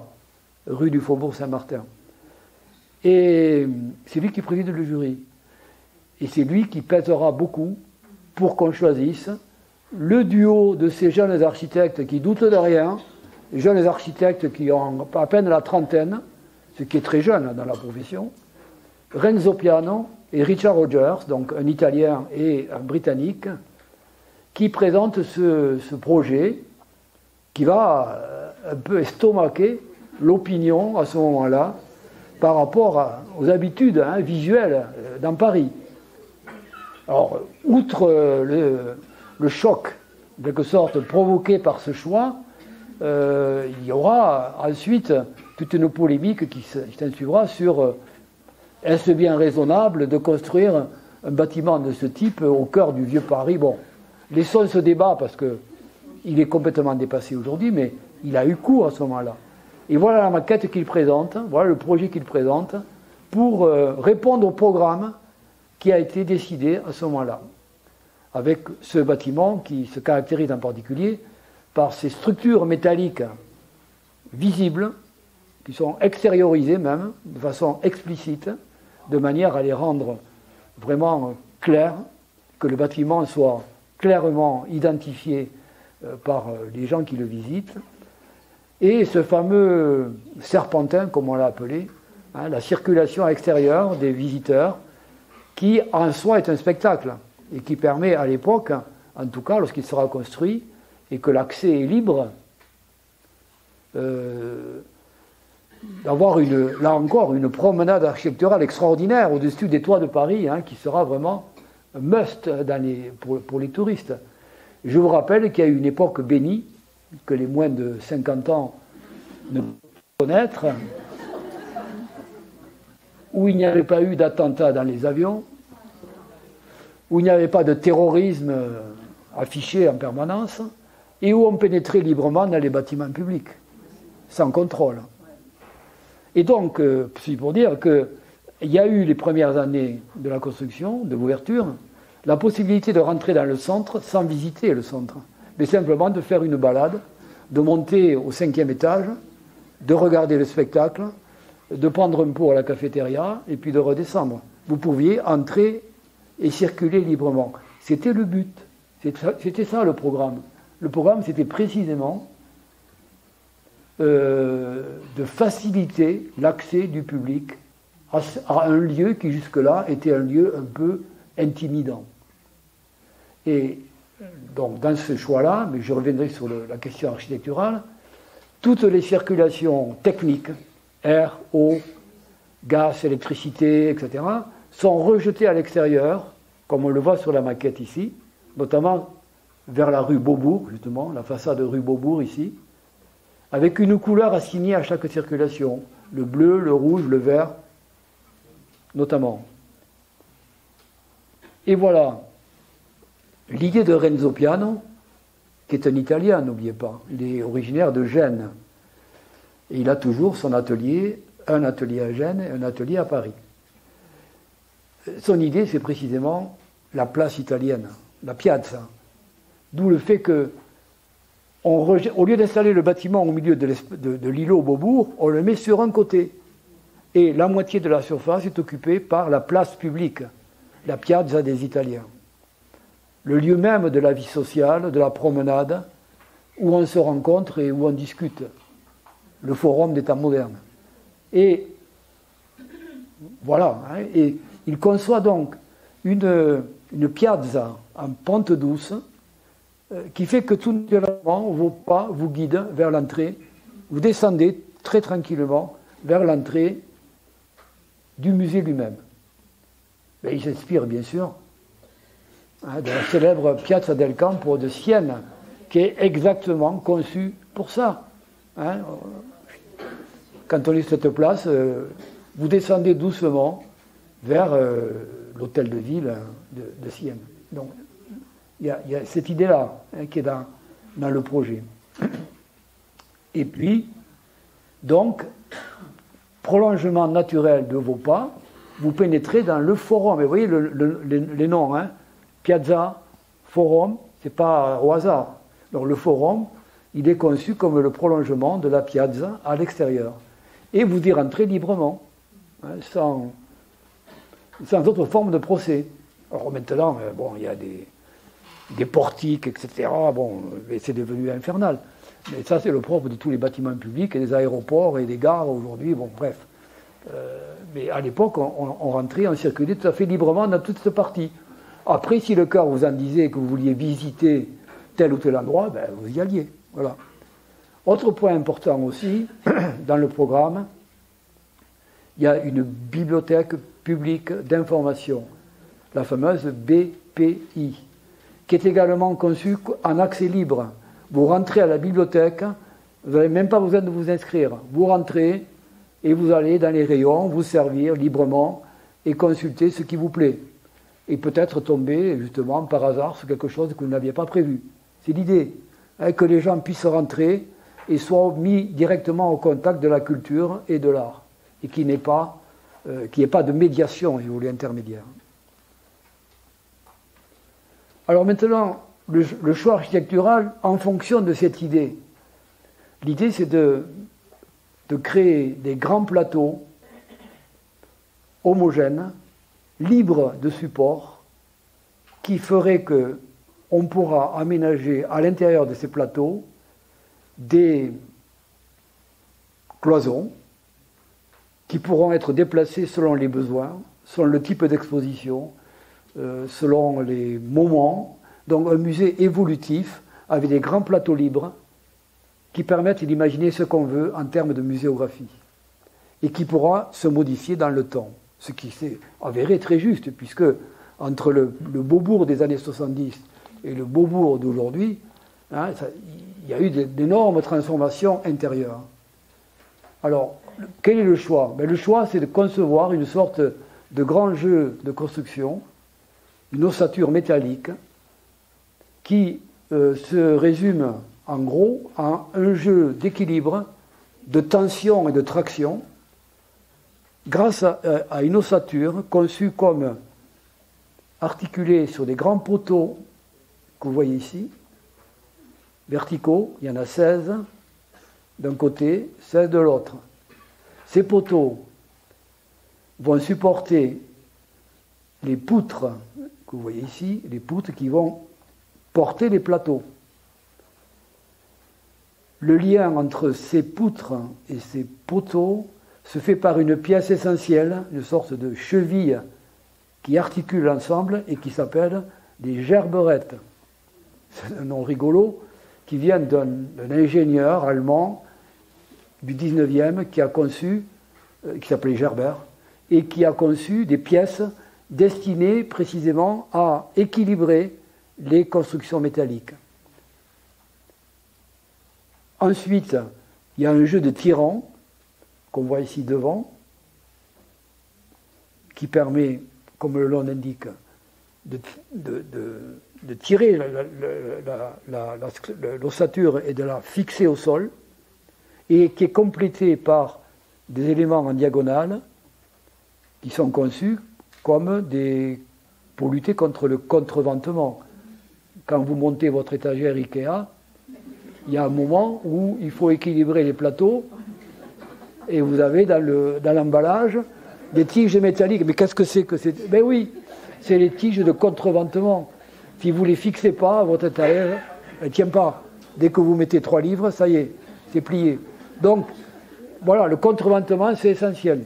rue du Faubourg Saint-Martin. Et c'est lui qui préside le jury. Et c'est lui qui pèsera beaucoup pour qu'on choisisse le duo de ces jeunes architectes qui doutent de rien, jeunes architectes qui ont à peine la trentaine, ce qui est très jeune dans la profession, Renzo Piano et Richard Rogers, donc un Italien et un Britannique, qui présentent ce projet qui va un peu estomaquer l'opinion à ce moment-là par rapport aux habitudes visuelles dans Paris. Alors, outre le choc, en quelque sorte, provoqué par ce choix, il y aura ensuite toute une polémique qui s'ensuivra sur est-ce bien raisonnable de construire un bâtiment de ce type au cœur du vieux Paris. Bon, laissons ce débat parce qu'il est complètement dépassé aujourd'hui, mais il a eu cours à ce moment-là. Et voilà la maquette qu'il présente, voilà le projet qu'il présente pour répondre au programme qui a été décidé à ce moment-là, avec ce bâtiment qui se caractérise en particulier par ces structures métalliques visibles, qui sont extériorisées même, de façon explicite, de manière à les rendre vraiment clairs, que le bâtiment soit clairement identifié par les gens qui le visitent. Et ce fameux serpentin, comme on l'a appelé, la circulation extérieure des visiteurs, qui en soi est un spectacle, et qui permet à l'époque, en tout cas lorsqu'il sera construit, et que l'accès est libre, d'avoir là encore une promenade architecturale extraordinaire au-dessus des toits de Paris, hein, qui sera vraiment un must pour les touristes. Je vous rappelle qu'il y a eu une époque bénie, que les moins de 50 ans ne peuvent pas connaître, où il n'y avait pas eu d'attentats dans les avions, où il n'y avait pas de terrorisme affiché en permanence, et où on pénétrait librement dans les bâtiments publics, sans contrôle. Et donc, c'est pour dire qu'il y a eu les premières années de la construction, de l'ouverture, la possibilité de rentrer dans le centre sans visiter le centre, mais simplement de faire une balade, de monter au 5e étage, de regarder le spectacle, de prendre un pot à la cafétéria et puis de redescendre. Vous pouviez entrer et circuler librement. C'était le but. C'était ça le programme. Le programme, c'était précisément de faciliter l'accès du public à un lieu qui jusque-là était un lieu un peu intimidant. Et donc dans ce choix-là, mais je reviendrai sur la question architecturale, toutes les circulations techniques, air, eau, gaz, électricité, etc., sont rejetées à l'extérieur, comme on le voit sur la maquette ici, notamment vers la rue Beaubourg, justement, la façade de rue Beaubourg ici, avec une couleur assignée à chaque circulation, le bleu, le rouge, le vert, notamment. Et voilà, l'idée de Renzo Piano, qui est un Italien, n'oubliez pas, il est originaire de Gênes, et il a toujours son atelier, un atelier à Gênes et un atelier à Paris. Son idée, c'est précisément la place italienne, la piazza, d'où le fait que, au lieu d'installer le bâtiment au milieu de l'îlot Beaubourg, on le met sur un côté. Et la moitié de la surface est occupée par la place publique, la piazza des Italiens. Le lieu même de la vie sociale, de la promenade, où on se rencontre et où on discute. Le forum des temps modernes. Et voilà. Hein, et il conçoit donc une piazza en pente douce qui fait que tout naturellement, vos pas vous guident vers l'entrée. Vous descendez très tranquillement vers l'entrée du musée lui-même. Mais il s'inspire, bien sûr, de la célèbre Piazza del Campo de Sienne, qui est exactement conçue pour ça. Hein. Quand on est sur cette place, vous descendez doucement vers l'hôtel de ville de Sienne. Donc, il y a cette idée-là qui est dans le projet. Et puis, donc, prolongement naturel de vos pas, vous pénétrez dans le forum. Et vous voyez les noms, hein, Piazza, forum, c'est pas au hasard. Donc le forum, il est conçu comme le prolongement de la piazza à l'extérieur. Et vous y rentrez librement, hein, sans autre forme de procès. Alors maintenant, bon, il y a des portiques, etc. Bon, c'est devenu infernal. Mais ça, c'est le propre de tous les bâtiments publics et des aéroports et des gares aujourd'hui. Bon, bref. Mais à l'époque, on rentrait, on circulait tout à fait librement dans toute cette partie. Après, si le cœur vous en disait que vous vouliez visiter tel ou tel endroit, ben, vous y alliez. Voilà. Autre point important aussi, dans le programme, il y a une bibliothèque publique d'information, la fameuse BPI, qui est également conçue en accès libre. Vous rentrez à la bibliothèque, vous n'avez même pas besoin de vous inscrire. Vous rentrez et vous allez dans les rayons, vous servir librement et consulter ce qui vous plaît. Et peut-être tomber, justement, par hasard, sur quelque chose que vous n'aviez pas prévu. C'est l'idée, hein, que les gens puissent rentrer et soient mis directement au contact de la culture et de l'art, et qu'il n'y ait pas de médiation, si vous voulez, intermédiaire. Alors maintenant, le choix architectural en fonction de cette idée. L'idée, c'est de créer des grands plateaux homogènes, libres de support, qui feraient qu'on pourra aménager à l'intérieur de ces plateaux des cloisons qui pourront être déplacées selon les besoins, selon le type d'exposition, selon les moments. Donc un musée évolutif avec des grands plateaux libres qui permettent d'imaginer ce qu'on veut en termes de muséographie. et qui pourra se modifier dans le temps. Ce qui s'est avéré très juste, puisque entre le Beaubourg des années 70 et le Beaubourg d'aujourd'hui, hein, il y a eu d'énormes transformations intérieures. Alors, quel est le choix? Le choix, c'est de concevoir une sorte de grand jeu de construction, une ossature métallique, qui se résume en gros en un jeu d'équilibre, de tension et de traction, grâce à une ossature conçue comme articulée sur des grands poteaux que vous voyez ici, verticaux, il y en a 16 d'un côté, 16 de l'autre. Ces poteaux vont supporter les poutres que vous voyez ici, les poutres qui vont porter les plateaux. Le lien entre ces poutres et ces poteaux se fait par une pièce essentielle, une sorte de cheville qui articule l'ensemble et qui s'appelle des gerberettes. C'est un nom rigolo qui vient d'un ingénieur allemand du 19e qui a conçu, qui s'appelait Gerber, et qui a conçu des pièces destinées précisément à équilibrer les constructions métalliques. Ensuite, il y a un jeu de tirants qu'on voit ici devant, qui permet, comme le nom l'indique, de tirer l'ossature et de la fixer au sol, et qui est complété par des éléments en diagonale qui sont conçus comme pour lutter contre le contreventement. Quand vous montez votre étagère Ikea, il y a un moment où il faut équilibrer les plateaux et vous avez dans l'emballage des tiges métalliques. Mais qu'est-ce que c'est que c'est? Ben oui, c'est les tiges de contreventement. Si vous ne les fixez pas, votre étagère, elle ne tient pas. Dès que vous mettez 3 livres, ça y est, c'est plié. Donc, voilà, le contreventement, c'est essentiel.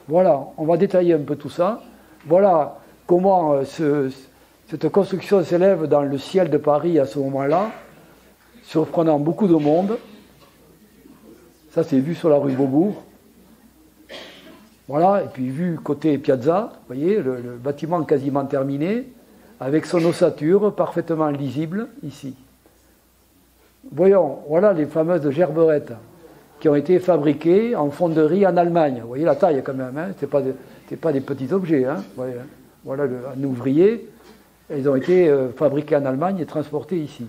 Voilà, on va détailler un peu tout ça. Voilà comment cette construction s'élève dans le ciel de Paris à ce moment-là, surprenant beaucoup de monde. Ça, c'est vu sur la rue Beaubourg. Voilà, et puis vu côté Piazza, vous voyez, le bâtiment quasiment terminé, avec son ossature parfaitement lisible, ici. Voyons, voilà les fameuses gerberettes qui ont été fabriquées en fonderie en Allemagne. Vous voyez la taille quand même, hein, ce n'est pas des petits objets. Hein, voilà un ouvrier, elles ont été fabriquées en Allemagne et transportées ici.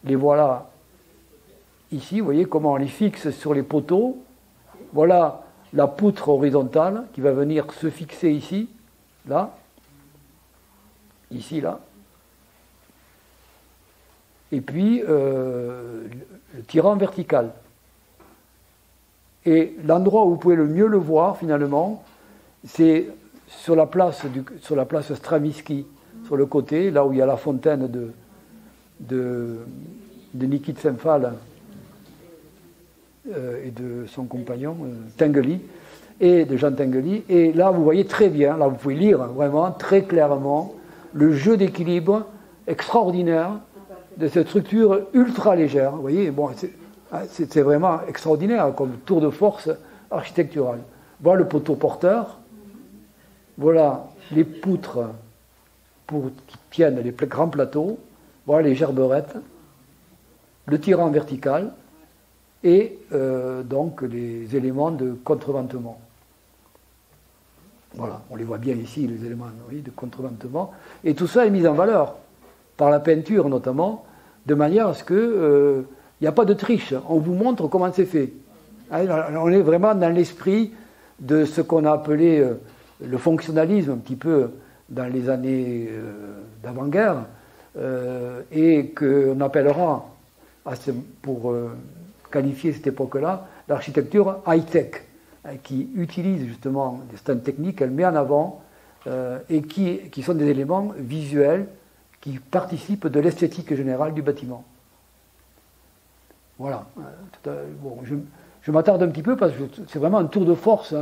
Les voilà ici, vous voyez comment on les fixe sur les poteaux. Voilà la poutre horizontale qui va venir se fixer ici, là, ici, là. Et puis le tirant vertical. Et l'endroit où vous pouvez le mieux le voir, finalement, c'est sur la place Stravinsky, sur le côté, là où il y a la fontaine de Nikit Semphal et de son compagnon, Tinguely, et de Jean Tinguely. Et là, vous voyez très bien, là vous pouvez lire vraiment très clairement le jeu d'équilibre extraordinaire de cette structure ultra légère. Vous voyez, bon, c'est vraiment extraordinaire comme tour de force architectural. Voilà le poteau porteur, voilà les poutres qui tiennent les grands plateaux, voilà les gerberettes, le tirant vertical et donc les éléments de contreventement. Voilà, on les voit bien ici, les éléments de contreventement. Et tout ça est mis en valeur, par la peinture notamment, de manière à ce que il n'y a pas de triche. On vous montre comment c'est fait. On est vraiment dans l'esprit de ce qu'on a appelé le fonctionnalisme, un petit peu dans les années d'avant-guerre, et qu'on appellera, pour qualifier cette époque-là, l'architecture high-tech, qui utilise justement cette technique, elle met en avant, et qui sont des éléments visuels qui participent de l'esthétique générale du bâtiment. Voilà. Bon, je m'attarde un petit peu parce que c'est vraiment un tour de force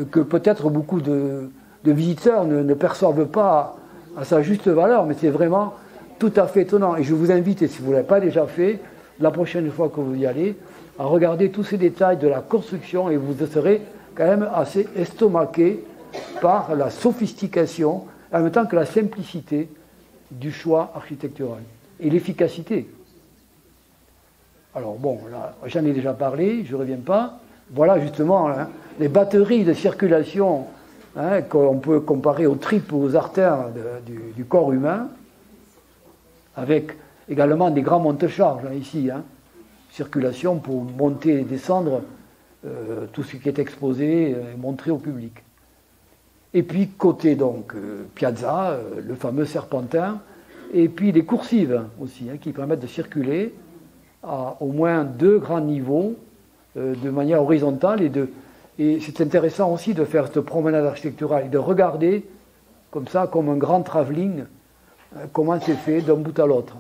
que peut-être beaucoup de visiteurs ne perçoivent pas à sa juste valeur, mais c'est vraiment tout à fait étonnant. Et je vous invite, et si vous ne l'avez pas déjà fait, la prochaine fois que vous y allez, à regarder tous ces détails de la construction et vous serez quand même assez estomaqué par la sophistication, en même temps que la simplicité du choix architectural et l'efficacité. Alors bon, là, j'en ai déjà parlé, je ne reviens pas. Voilà justement hein, les batteries de circulation hein, qu'on peut comparer aux tripes ou aux artères du corps humain, avec également des grands monte-charges hein, ici, hein, circulation pour monter et descendre tout ce qui est exposé et montré au public. Et puis côté donc piazza, le fameux serpentin, et puis des coursives aussi, hein, qui permettent de circuler à au moins 2 grands niveaux de manière horizontale. Et c'est intéressant aussi de faire cette promenade architecturale et de regarder comme ça, comme un grand travelling, comment c'est fait d'un bout à l'autre.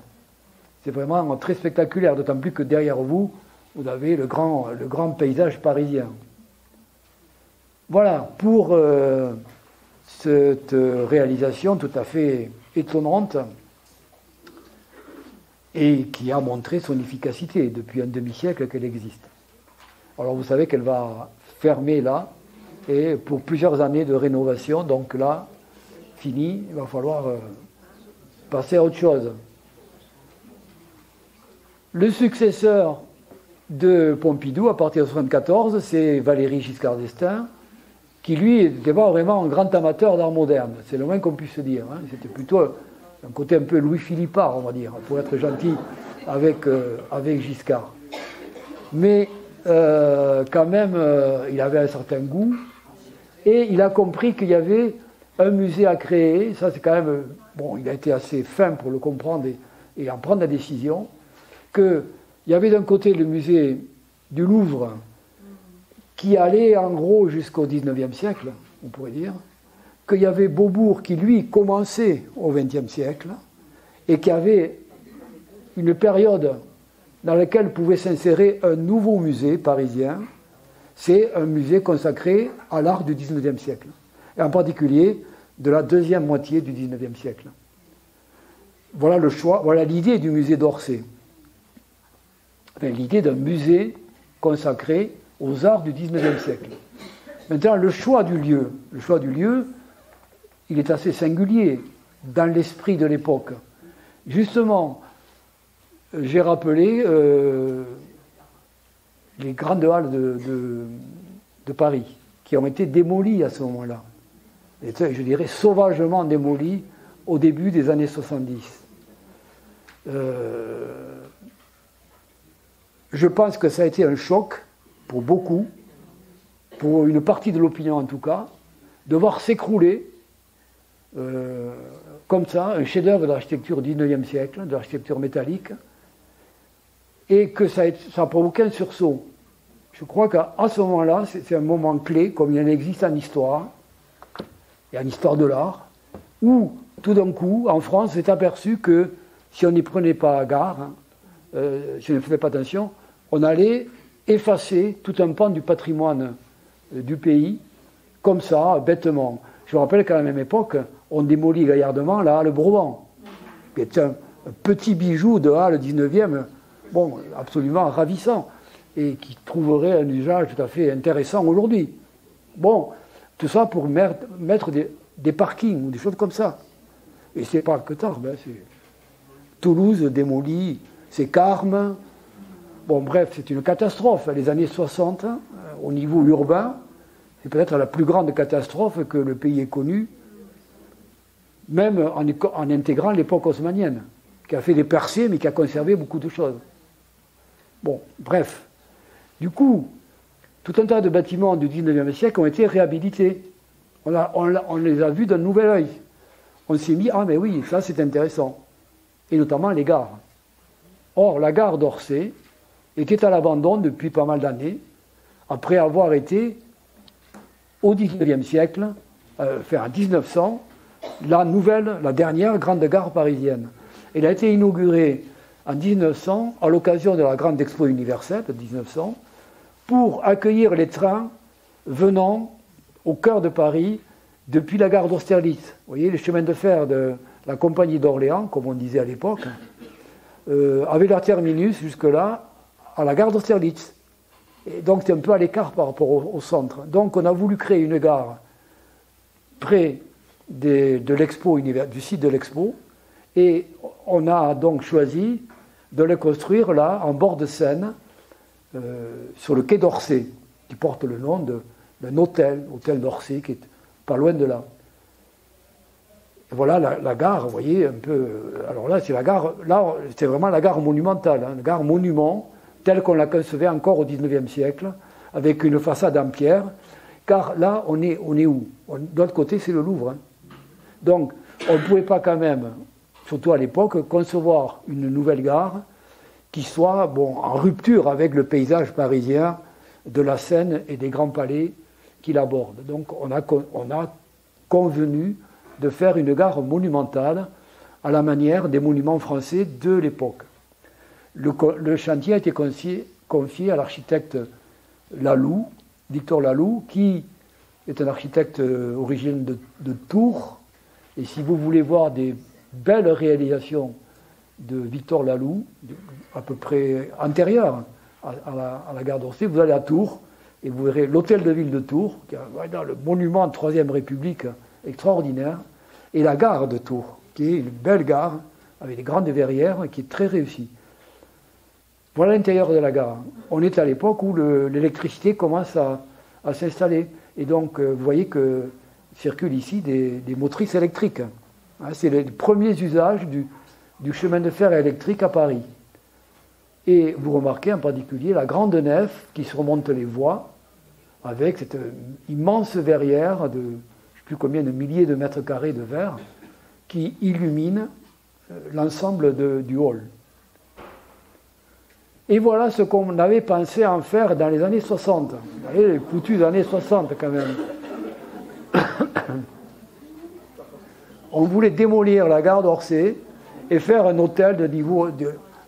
C'est vraiment très spectaculaire, d'autant plus que derrière vous, vous avez le grand paysage parisien. Voilà, pour cette réalisation tout à fait étonnante et qui a montré son efficacité depuis un demi-siècle qu'elle existe. Alors vous savez qu'elle va fermer là, et pour plusieurs années de rénovation, donc là, fini, il va falloir passer à autre chose. Le successeur de Pompidou, à partir de 1974, c'est Valéry Giscard d'Estaing, qui lui était pas vraiment un grand amateur d'art moderne, c'est le moins qu'on puisse dire. Hein. C'était plutôt un côté un peu Louis-Philippard, on va dire, pour être gentil avec Giscard. Mais quand même, il avait un certain goût, et il a compris qu'il y avait un musée à créer. Ça, c'est quand même... Bon, il a été assez fin pour le comprendre et en prendre la décision, qu'il y avait d'un côté le musée du Louvre, qui allait en gros jusqu'au XIXe siècle, on pourrait dire, qu'il y avait Beaubourg qui, lui, commençait au XXe siècle, et qui avait une période dans laquelle pouvait s'insérer un nouveau musée parisien, c'est un musée consacré à l'art du XIXe siècle, et en particulier de la deuxième moitié du XIXe siècle. Voilà le choix, voilà l'idée du musée d'Orsay. Enfin, l'idée d'un musée consacré aux arts du XIXe siècle. Maintenant, le choix du lieu, il est assez singulier dans l'esprit de l'époque. Justement, j'ai rappelé les grandes halles de Paris, qui ont été démolies à ce moment-là. Et je dirais sauvagement démolies au début des années 70. Je pense que ça a été un choc pour beaucoup, pour une partie de l'opinion en tout cas, de voir s'écrouler comme ça un chef-d'œuvre de l'architecture du XIXe siècle, de l'architecture métallique, et que ça a provoqué un sursaut. Je crois qu'à ce moment-là, c'est un moment clé, comme il en existe en histoire, et en histoire de l'art, où tout d'un coup, en France, on s'est aperçu que si on n'y prenait pas garde, si on ne faisait pas attention, on allait effacer tout un pan du patrimoine du pays, comme ça, bêtement. Je me rappelle qu'à la même époque, on démolit gaillardement la halle Broban, qui est un petit bijou de halle 19e, bon, absolument ravissant, et qui trouverait un usage tout à fait intéressant aujourd'hui. Bon, tout ça pour mettre des parkings ou des choses comme ça. Et c'est pas que tard, ben c'est Toulouse démolie, c'est Carmes. Bon, bref, c'est une catastrophe. Les années 60, au niveau urbain, c'est peut-être la plus grande catastrophe que le pays ait connue, même en intégrant l'époque haussmannienne, qui a fait des percées, mais qui a conservé beaucoup de choses. Bon, bref. Du coup, tout un tas de bâtiments du XIXe siècle ont été réhabilités. On les a vus d'un nouvel œil. On s'est mis, ah mais oui, ça c'est intéressant. Et notamment les gares. Or, la gare d'Orsay était à l'abandon depuis pas mal d'années, après avoir été, au XIXe siècle, en 1900, la dernière grande gare parisienne. Elle a été inaugurée en 1900, à l'occasion de la grande expo universelle de 1900, pour accueillir les trains venant au cœur de Paris depuis la gare d'Austerlitz. Vous voyez, les chemins de fer de la Compagnie d'Orléans, comme on disait à l'époque, avaient leur terminus jusque-là à la gare d'Austerlitz. Et donc c'est un peu à l'écart par rapport au centre. Donc on a voulu créer une gare près de l'expo, du site de l'expo, et on a donc choisi de le construire là, en bord de Seine, sur le quai d'Orsay, qui porte le nom d'un hôtel d'Orsay, qui est pas loin de là. Et voilà la gare, vous voyez, un peu. Alors là, c'est la gare, là, c'est vraiment la gare monumentale, hein, la gare monument, telle qu'on la concevait encore au XIXe siècle, avec une façade en pierre, car là, on est où? De l'autre côté, c'est le Louvre. Hein. Donc, on ne pouvait pas quand même, surtout à l'époque, concevoir une nouvelle gare qui soit en rupture avec le paysage parisien de la Seine et des grands palais qui l'abordent. Donc, on a convenu de faire une gare monumentale à la manière des monuments français de l'époque. Le chantier a été confié à l'architecte Laloux, Victor Laloux, qui est un architecte originaire de Tours. Et si vous voulez voir des belles réalisations de Victor Laloux, à peu près antérieures à la gare d'Orsay, vous allez à Tours et vous verrez l'hôtel de ville de Tours, qui est le monument de Troisième République extraordinaire, et la gare de Tours, qui est une belle gare avec des grandes verrières, qui est très réussie. Voilà l'intérieur de la gare. On est à l'époque où l'électricité commence à s'installer. Et donc, vous voyez que circulent ici des motrices électriques. Hein, c'est les premiers usages du chemin de fer électrique à Paris. Et vous remarquez en particulier la grande nef qui surmonte les voies, avec cette immense verrière de je ne sais plus combien de milliers de mètres carrés de verre, qui illumine l'ensemble du hall. Et voilà ce qu'on avait pensé en faire dans les années 60. Vous voyez, les foutus années 60 quand même. On voulait démolir la gare d'Orsay et faire un hôtel de niveau,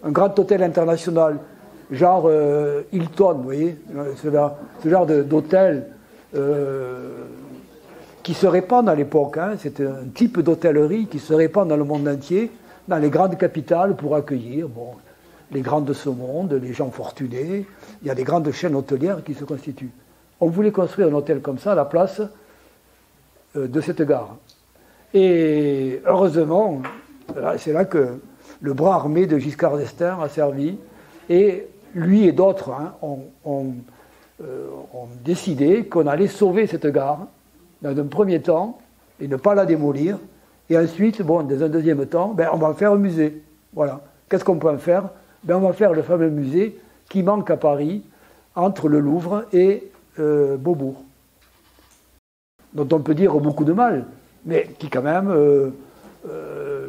un grand hôtel international, genre Hilton, vous voyez, ce genre d'hôtel qui se répand à l'époque. Hein, c'est un type d'hôtellerie qui se répand dans le monde entier, dans les grandes capitales pour accueillir les grands de ce monde, les gens fortunés. Il y a des grandes chaînes hôtelières qui se constituent. On voulait construire un hôtel comme ça à la place de cette gare. Et heureusement, c'est là que le bras armé de Giscard d'Estaing a servi. Et lui et d'autres ont décidé qu'on allait sauver cette gare dans un premier temps et ne pas la démolir. Et ensuite, dans un deuxième temps, on va en faire un musée. Voilà. Qu'est-ce qu'on peut en faire? On va faire le fameux musée qui manque à Paris, entre le Louvre et Beaubourg, dont on peut dire beaucoup de mal, mais qui quand même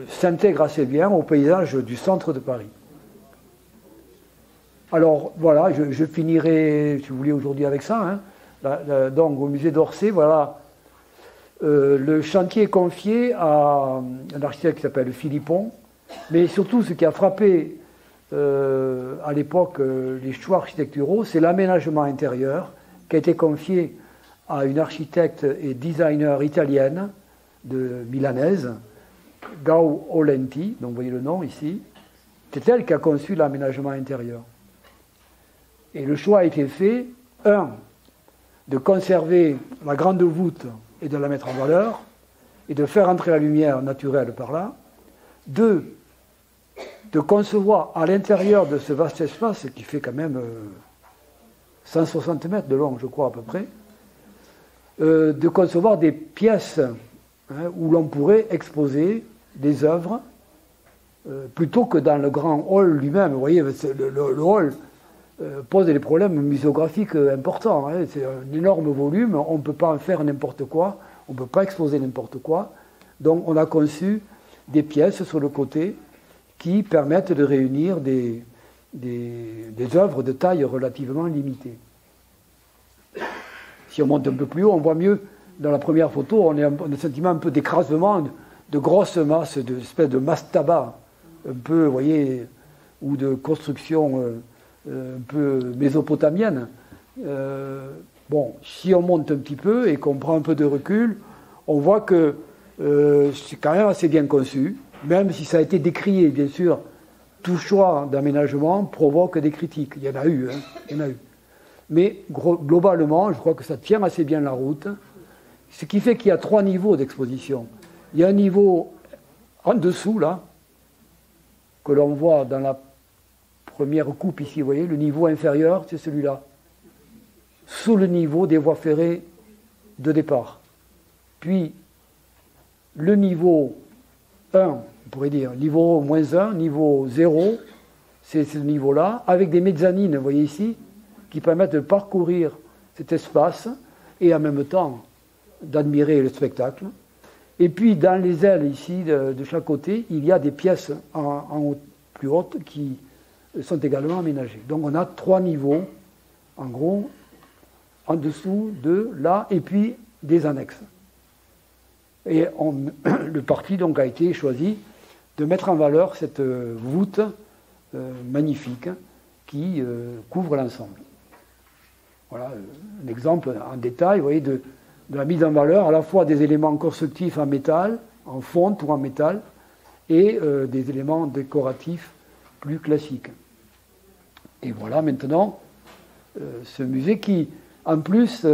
s'intègre assez bien au paysage du centre de Paris. Alors voilà, je finirai, si vous voulez, aujourd'hui avec ça. Hein. Donc au musée d'Orsay, voilà, le chantier est confié à un architecte qui s'appelle Philippon, mais surtout ce qui a frappé à l'époque les choix architecturaux, c'est l'aménagement intérieur qui a été confié à une architecte et designer italienne milanaise, Gau Olenti, donc vous voyez le nom ici. C'est elle qui a conçu l'aménagement intérieur. Et le choix a été fait, de conserver la grande voûte et de la mettre en valeur, et de faire entrer la lumière naturelle par là. 2, de concevoir à l'intérieur de ce vaste espace, qui fait quand même 160 mètres de long, je crois à peu près, de concevoir des pièces où l'on pourrait exposer des œuvres, plutôt que dans le grand hall lui-même. Vous voyez, le hall pose des problèmes muséographiques importants. Hein. C'est un énorme volume, on ne peut pas en faire n'importe quoi, on ne peut pas exposer n'importe quoi. Donc on a conçu des pièces sur le côté qui permettent de réunir des œuvres de taille relativement limitée. Si on monte un peu plus haut, on voit mieux. Dans la première photo, on a un sentiment un peu d'écrasement, de grosses masses, d'espèces de mastaba, un peu, vous voyez, ou de construction un peu mésopotamienne. Si on monte un petit peu et qu'on prend un peu de recul, on voit que c'est quand même assez bien conçu, même si ça a été décrié, bien sûr. Tout choix d'aménagement provoque des critiques. Il y en a eu, il y en a eu. Mais globalement, je crois que ça tient assez bien la route. Ce qui fait qu'il y a 3 niveaux d'exposition. Il y a un niveau en dessous, là, que l'on voit dans la première coupe ici, vous voyez, le niveau inférieur, c'est celui-là. Sous le niveau des voies ferrées de départ. Puis, le niveau 1, on pourrait dire, niveau -1, niveau 0, c'est ce niveau-là, avec des mezzanines, vous voyez ici, qui permettent de parcourir cet espace et en même temps d'admirer le spectacle. Et puis, dans les ailes ici, de chaque côté, il y a des pièces plus hautes qui sont également aménagées. Donc, on a 3 niveaux, en gros, en dessous de là, et puis des annexes. Et le parti donc a été choisi de mettre en valeur cette voûte magnifique qui couvre l'ensemble. Voilà un exemple en détail, vous voyez, de la mise en valeur à la fois des éléments constructifs en métal, en fonte ou en métal, et des éléments décoratifs plus classiques. Et voilà maintenant ce musée qui, en plus,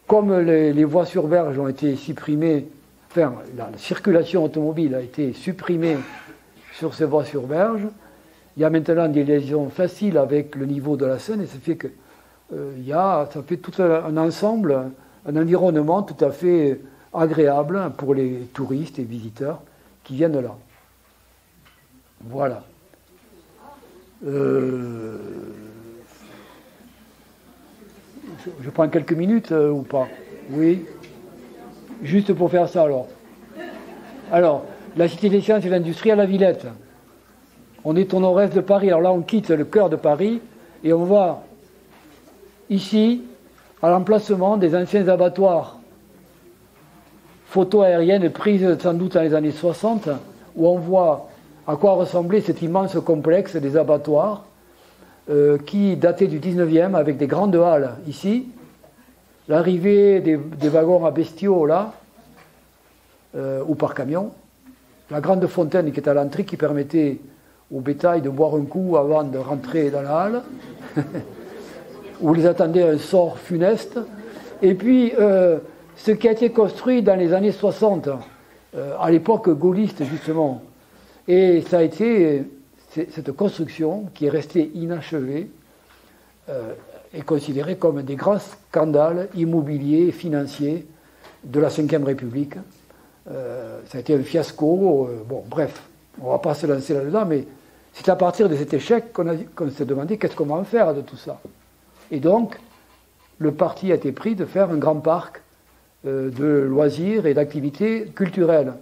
comme les voies sur berge ont été supprimées, enfin, la circulation automobile a été supprimée sur ces voies sur berge, il y a maintenant des liaisons faciles avec le niveau de la Seine, et ça fait que ça fait tout un ensemble, un environnement tout à fait agréable pour les touristes et visiteurs qui viennent là. Voilà. Je prends quelques minutes ou pas? Oui. Juste pour faire ça alors. Alors, la Cité des Sciences et de l'Industrie à la Villette. On est au nord-est de Paris. Alors là, on quitte le cœur de Paris et on voit ici, à l'emplacement des anciens abattoirs, photos aériennes prises sans doute dans les années 60, où on voit à quoi ressemblait cet immense complexe des abattoirs qui datait du 19e avec des grandes halles ici, l'arrivée des wagons à bestiaux là, ou par camion, la grande fontaine qui est à l'entrée qui permettait au bétail de boire un coup avant de rentrer dans la halle, où les attendait un sort funeste, et puis ce qui a été construit dans les années 60, à l'époque gaulliste justement, et ça a été cette construction qui est restée inachevée est considérée comme un des grands scandales immobiliers et financiers de la Ve République. Ça a été un fiasco. Bon, bref, on ne va pas se lancer là-dedans, mais c'est à partir de cet échec qu'on s'est demandé qu'est-ce qu'on va en faire de tout ça. Et donc, le parti a été pris de faire un grand parc de loisirs et d'activités culturelles.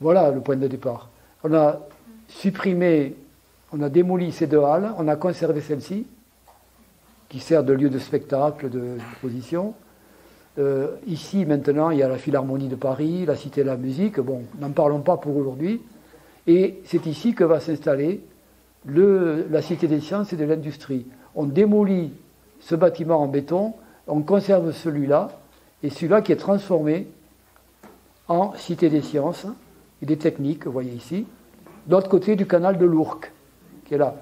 Voilà le point de départ. On a supprimé, on a démoli ces 2 halles, on a conservé celle-ci, qui sert de lieu de spectacle, d'exposition. Ici, maintenant, il y a la Philharmonie de Paris, la Cité de la Musique, bon, n'en parlons pas pour aujourd'hui. Et c'est ici que va s'installer la Cité des Sciences et de l'Industrie. On démolit ce bâtiment en béton, on conserve celui-là, et celui-là qui est transformé en Cité des Sciences et des Techniques, vous voyez ici, de l'autre côté du canal de l'Ourcq, qui est là.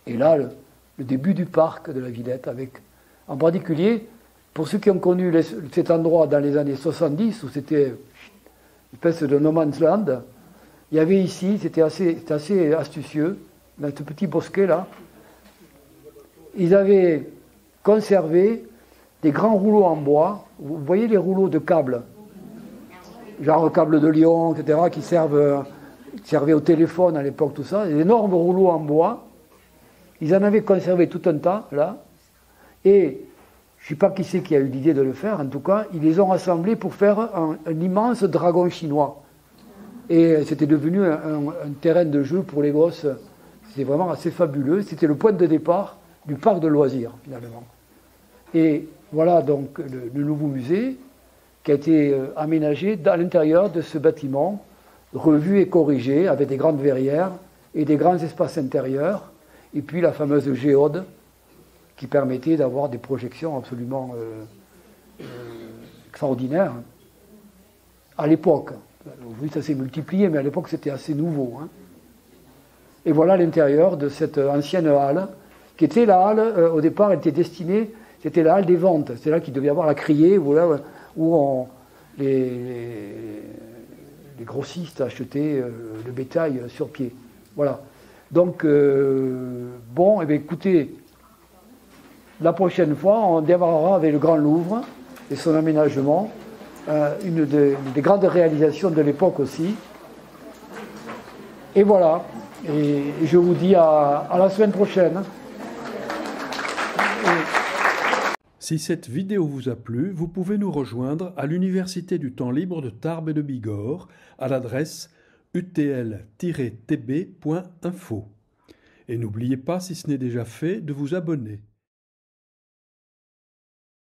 Et là, le début du parc de la Villette, avec, en particulier, pour ceux qui ont connu cet endroit dans les années 70, où c'était une espèce de no man's land, il y avait ici, c'était assez astucieux, dans ce petit bosquet là, ils avaient conservé des grands rouleaux en bois. Vous voyez les rouleaux de câbles, genre câbles de Lyon, etc., qui servaient au téléphone à l'époque, tout ça, des énormes rouleaux en bois. Ils en avaient conservé tout un tas, là, et je ne sais pas qui c'est qui a eu l'idée de le faire, en tout cas, ils les ont rassemblés pour faire un immense dragon chinois. Et c'était devenu un terrain de jeu pour les gosses. C'était vraiment assez fabuleux. C'était le point de départ du parc de loisirs, finalement. Et voilà donc le nouveau musée qui a été aménagé à l'intérieur de ce bâtiment, revu et corrigé, avec des grandes verrières et des grands espaces intérieurs, et puis la fameuse géode qui permettait d'avoir des projections absolument extraordinaires. À l'époque, aujourd'hui ça s'est multiplié, mais à l'époque c'était assez nouveau. Hein. Et voilà l'intérieur de cette ancienne halle, qui était la halle, au départ, elle était destinée, c'était la halle des ventes. C'est là qu'il devait y avoir la criée, où les grossistes achetaient le bétail sur pied. Voilà. Donc, bon, eh bien, écoutez, la prochaine fois, on démarrera avec le Grand Louvre et son aménagement, une des grandes réalisations de l'époque aussi. Et voilà, et je vous dis à la semaine prochaine. Si cette vidéo vous a plu, vous pouvez nous rejoindre à l'Université du temps libre de Tarbes et de Bigorre à l'adresse utl-tb.info. Et n'oubliez pas, si ce n'est déjà fait, de vous abonner.